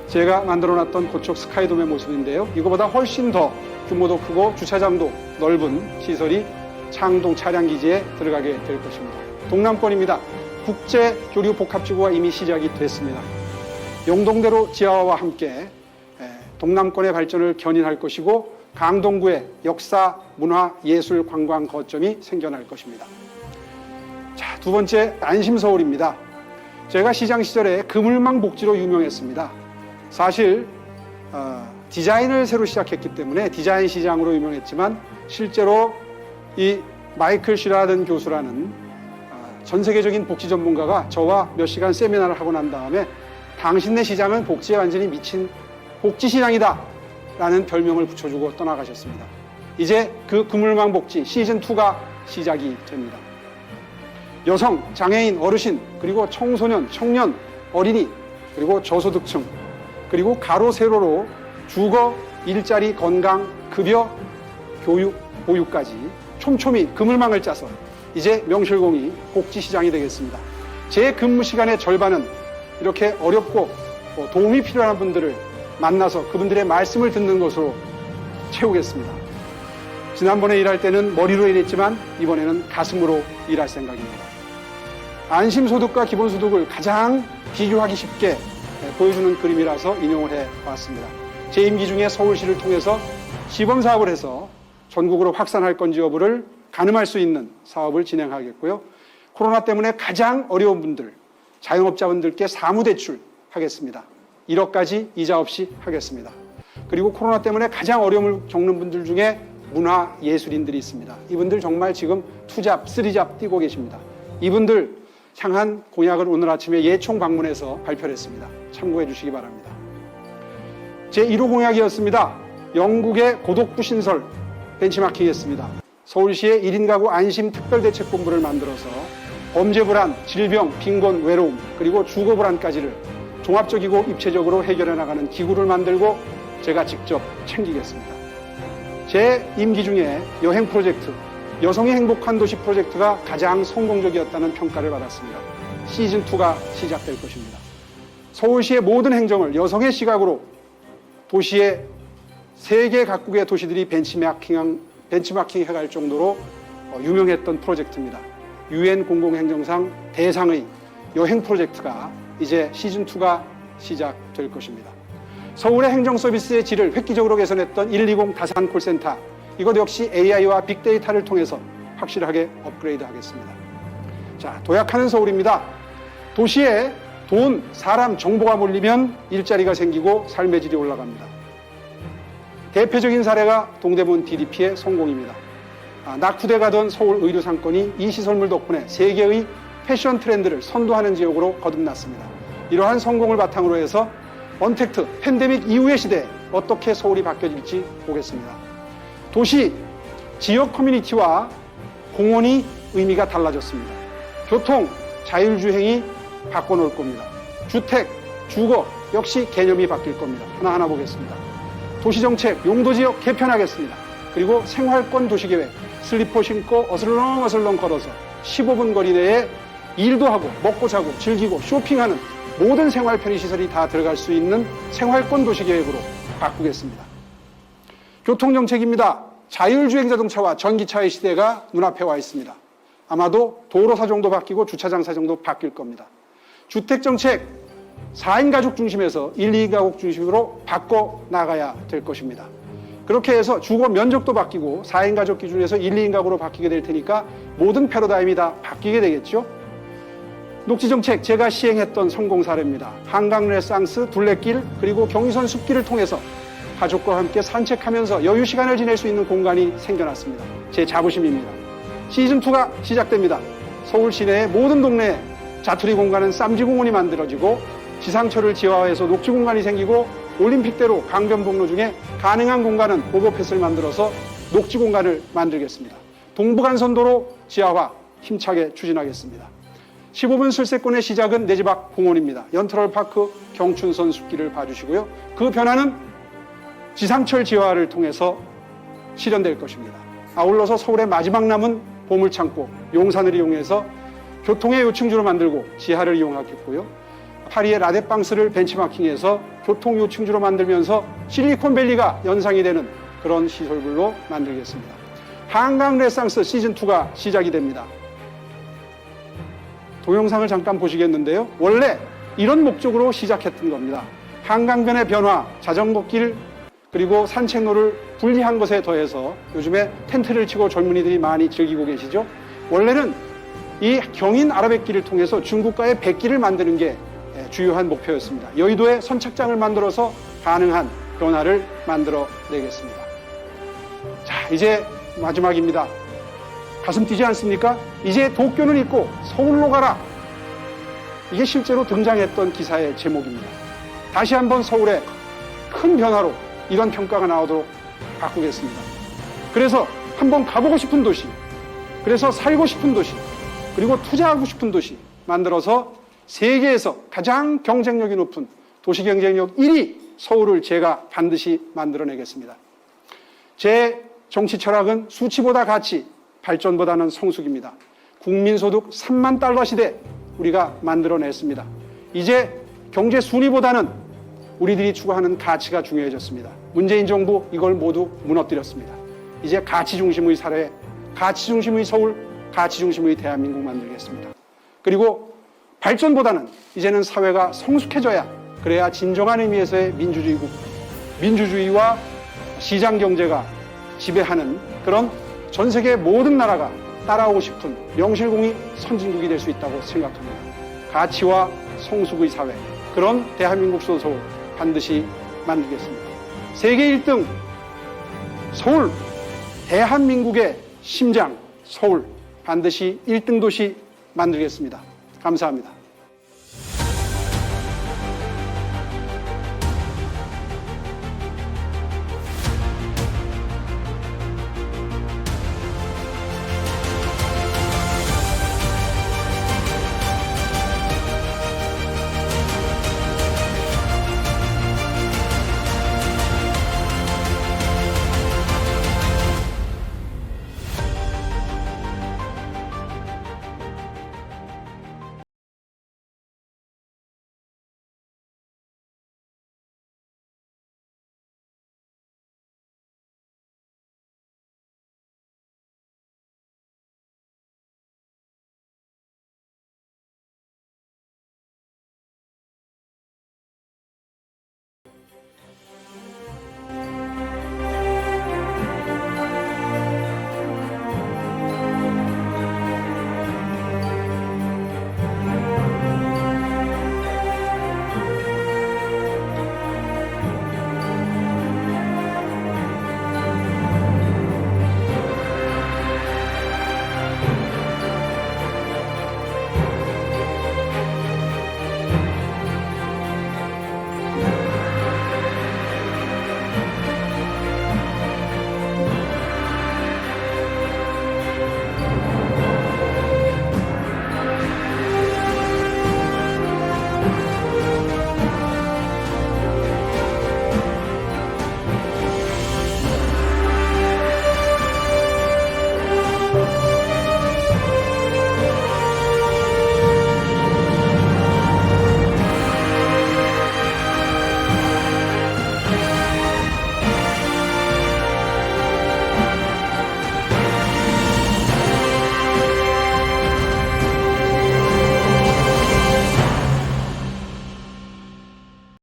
제가 만들어놨던 고척 스카이돔의 모습인데요. 이거보다 훨씬 더 규모도 크고 주차장도 넓은 시설이 창동 차량기지에 들어가게 될 것입니다. 동남권입니다. 국제교류복합지구가 이미 시작이 됐습니다. 용동대로 지하화와 함께 동남권의 발전을 견인할 것이고 강동구에 역사, 문화, 예술, 관광 거점이 생겨날 것입니다. 자, 두 번째, 안심서울입니다. 제가 시장 시절에 그물망 복지로 유명했습니다. 사실 디자인을 새로 시작했기 때문에 디자인 시장으로 유명했지만 실제로 이 마이클 시라든 교수라는 전 세계적인 복지 전문가가 저와 몇 시간 세미나를 하고 난 다음에 당신네 시장은 복지에 완전히 미친 복지 시장이다 라는 별명을 붙여주고 떠나가셨습니다. 이제 그 그물망 복지 시즌2가 시작이 됩니다. 여성, 장애인, 어르신, 그리고 청소년, 청년, 어린이, 그리고 저소득층, 그리고 가로 세로로 주거, 일자리, 건강, 급여, 교육, 보육까지 촘촘히 그물망을 짜서 이제 명실공히 복지시장이 되겠습니다. 제 근무 시간의 절반은 이렇게 어렵고 도움이 필요한 분들을 만나서 그분들의 말씀을 듣는 것으로 채우겠습니다. 지난번에 일할 때는 머리로 일했지만 이번에는 가슴으로 일할 생각입니다. 안심소득과 기본소득을 가장 비교하기 쉽게 보여주는 그림이라서 인용을 해봤습니다. 제 임기 중에 서울시를 통해서 시범사업을 해서 전국으로 확산할 건지 여부를 가늠할 수 있는 사업을 진행하겠고요. 코로나 때문에 가장 어려운 분들, 자영업자분들께 사무대출 하겠습니다. 1억까지 이자 없이 하겠습니다. 그리고 코로나 때문에 가장 어려움을 겪는 분들 중에 문화예술인들이 있습니다. 이분들 정말 지금 2잡, 3잡 뛰고 계십니다. 이분들 향한 공약을 오늘 아침에 예총 방문해서 발표를 했습니다. 참고해 주시기 바랍니다. 제1호 공약이었습니다. 영국의 고독부 신설 벤치마킹했습니다. 서울시의 1인 가구 안심 특별대책본부를 만들어서 범죄 불안, 질병, 빈곤, 외로움, 그리고 주거 불안까지를 종합적이고 입체적으로 해결해 나가는 기구를 만들고 제가 직접 챙기겠습니다. 제 임기 중에 여행 프로젝트, 여성의 행복한 도시 프로젝트가 가장 성공적이었다는 평가를 받았습니다. 시즌2가 시작될 것입니다. 서울시의 모든 행정을 여성의 시각으로 도시의 세계 각국의 도시들이 벤치마킹 해갈 정도로 유명했던 프로젝트입니다. UN 공공행정상 대상의 여행 프로젝트가 이제 시즌2가 시작될 것입니다. 서울의 행정 서비스의 질을 획기적으로 개선했던 120 다산 콜센터, 이것 역시 AI와 빅데이터를 통해서 확실하게 업그레이드 하겠습니다. 자, 도약하는 서울입니다. 도시에 돈, 사람, 정보가 몰리면 일자리가 생기고 삶의 질이 올라갑니다. 대표적인 사례가 동대문 DDP의 성공입니다. 낙후돼 가던 서울 의류 상권이 이 시설물 덕분에 세계의 패션 트렌드를 선도하는 지역으로 거듭났습니다. 이러한 성공을 바탕으로 해서 언택트, 팬데믹 이후의 시대에 어떻게 서울이 바뀌어질지 보겠습니다. 도시, 지역 커뮤니티와 공원이 의미가 달라졌습니다. 교통, 자율주행이 바꿔놓을 겁니다. 주택, 주거 역시 개념이 바뀔 겁니다. 하나하나 보겠습니다. 도시정책, 용도지역 개편하겠습니다. 그리고 생활권 도시계획, 슬리퍼 신고 어슬렁어슬렁 걸어서 15분 거리 내에 일도 하고 먹고 자고 즐기고 쇼핑하는 모든 생활 편의시설이 다 들어갈 수 있는 생활권 도시계획으로 바꾸겠습니다. 교통정책입니다. 자율주행 자동차와 전기차의 시대가 눈앞에 와 있습니다. 아마도 도로 사정도 바뀌고 주차장 사정도 바뀔 겁니다. 주택정책, 4인 가족 중심에서 1, 2인 가족 중심으로 바꿔 나가야 될 것입니다. 그렇게 해서 주거 면적도 바뀌고 4인 가족 기준에서 1, 2인 가구로 바뀌게 될 테니까 모든 패러다임이 다 바뀌게 되겠죠. 녹지정책, 제가 시행했던 성공 사례입니다. 한강 르네상스, 둘레길, 그리고 경의선 숲길을 통해서 가족과 함께 산책하면서 여유 시간을 지낼 수 있는 공간이 생겨났습니다. 제 자부심입니다. 시즌2가 시작됩니다. 서울 시내의 모든 동네에 자투리 공간은 쌈지공원이 만들어지고 지상철을 지하화해서 녹지공간이 생기고 올림픽대로 강변북로 중에 가능한 공간은 오버패스를 만들어서 녹지공간을 만들겠습니다. 동부간선도로 지하화 힘차게 추진하겠습니다. 15분 슬세권의 시작은 내 집 앞 공원입니다. 연트럴파크 경춘선 숲길을 봐주시고요. 그 변화는 지상철 지하화를 통해서 실현될 것입니다. 아울러서 서울의 마지막 남은 보물창고 용산을 이용해서 교통의 요충지로 만들고 지하를 이용하겠고요. 파리의 라데방스를 벤치마킹해서 교통 요충지로 만들면서 실리콘밸리가 연상이 되는 그런 시설물로 만들겠습니다. 한강 르네상스 시즌2가 시작이 됩니다. 동영상을 잠깐 보시겠는데요. 원래 이런 목적으로 시작했던 겁니다. 한강변의 변화, 자전거길, 그리고 산책로를 분리한 것에 더해서 요즘에 텐트를 치고 젊은이들이 많이 즐기고 계시죠. 원래는 이 경인 아라뱃길을 통해서 중국과의 백길을 만드는 게 주요한 목표였습니다. 여의도에 선착장을 만들어서 가능한 변화를 만들어 내겠습니다. 자, 이제 마지막입니다. 가슴 뛰지 않습니까? 이제 도쿄는 있고 서울로 가라. 이게 실제로 등장했던 기사의 제목입니다. 다시 한번 서울에 큰 변화로 이런 평가가 나오도록 바꾸겠습니다. 그래서 한번 가보고 싶은 도시, 그래서 살고 싶은 도시, 그리고 투자하고 싶은 도시 만들어서 세계에서 가장 경쟁력이 높은 도시 경쟁력 1위 서울을 제가 반드시 만들어내겠습니다. 제 정치 철학은 수치보다 가치, 발전보다는 성숙입니다. 국민소득 3만 달러 시대 우리가 만들어냈습니다. 이제 경제 순위보다는 우리들이 추구하는 가치가 중요해졌습니다. 문재인 정부 이걸 모두 무너뜨렸습니다. 이제 가치 중심의 사회, 가치 중심의 서울, 가치 중심의 대한민국 만들겠습니다. 그리고 발전보다는 이제는 사회가 성숙해져야, 그래야 진정한 의미에서의 민주주의국, 민주주의와 시장 경제가 지배하는 그런 전 세계 모든 나라가 따라오고 싶은 명실공히 선진국이 될 수 있다고 생각합니다. 가치와 성숙의 사회, 그런 대한민국 소설 반드시 만들겠습니다. 세계 1등 서울, 대한민국의 심장 서울, 반드시 1등 도시 만들겠습니다. 감사합니다.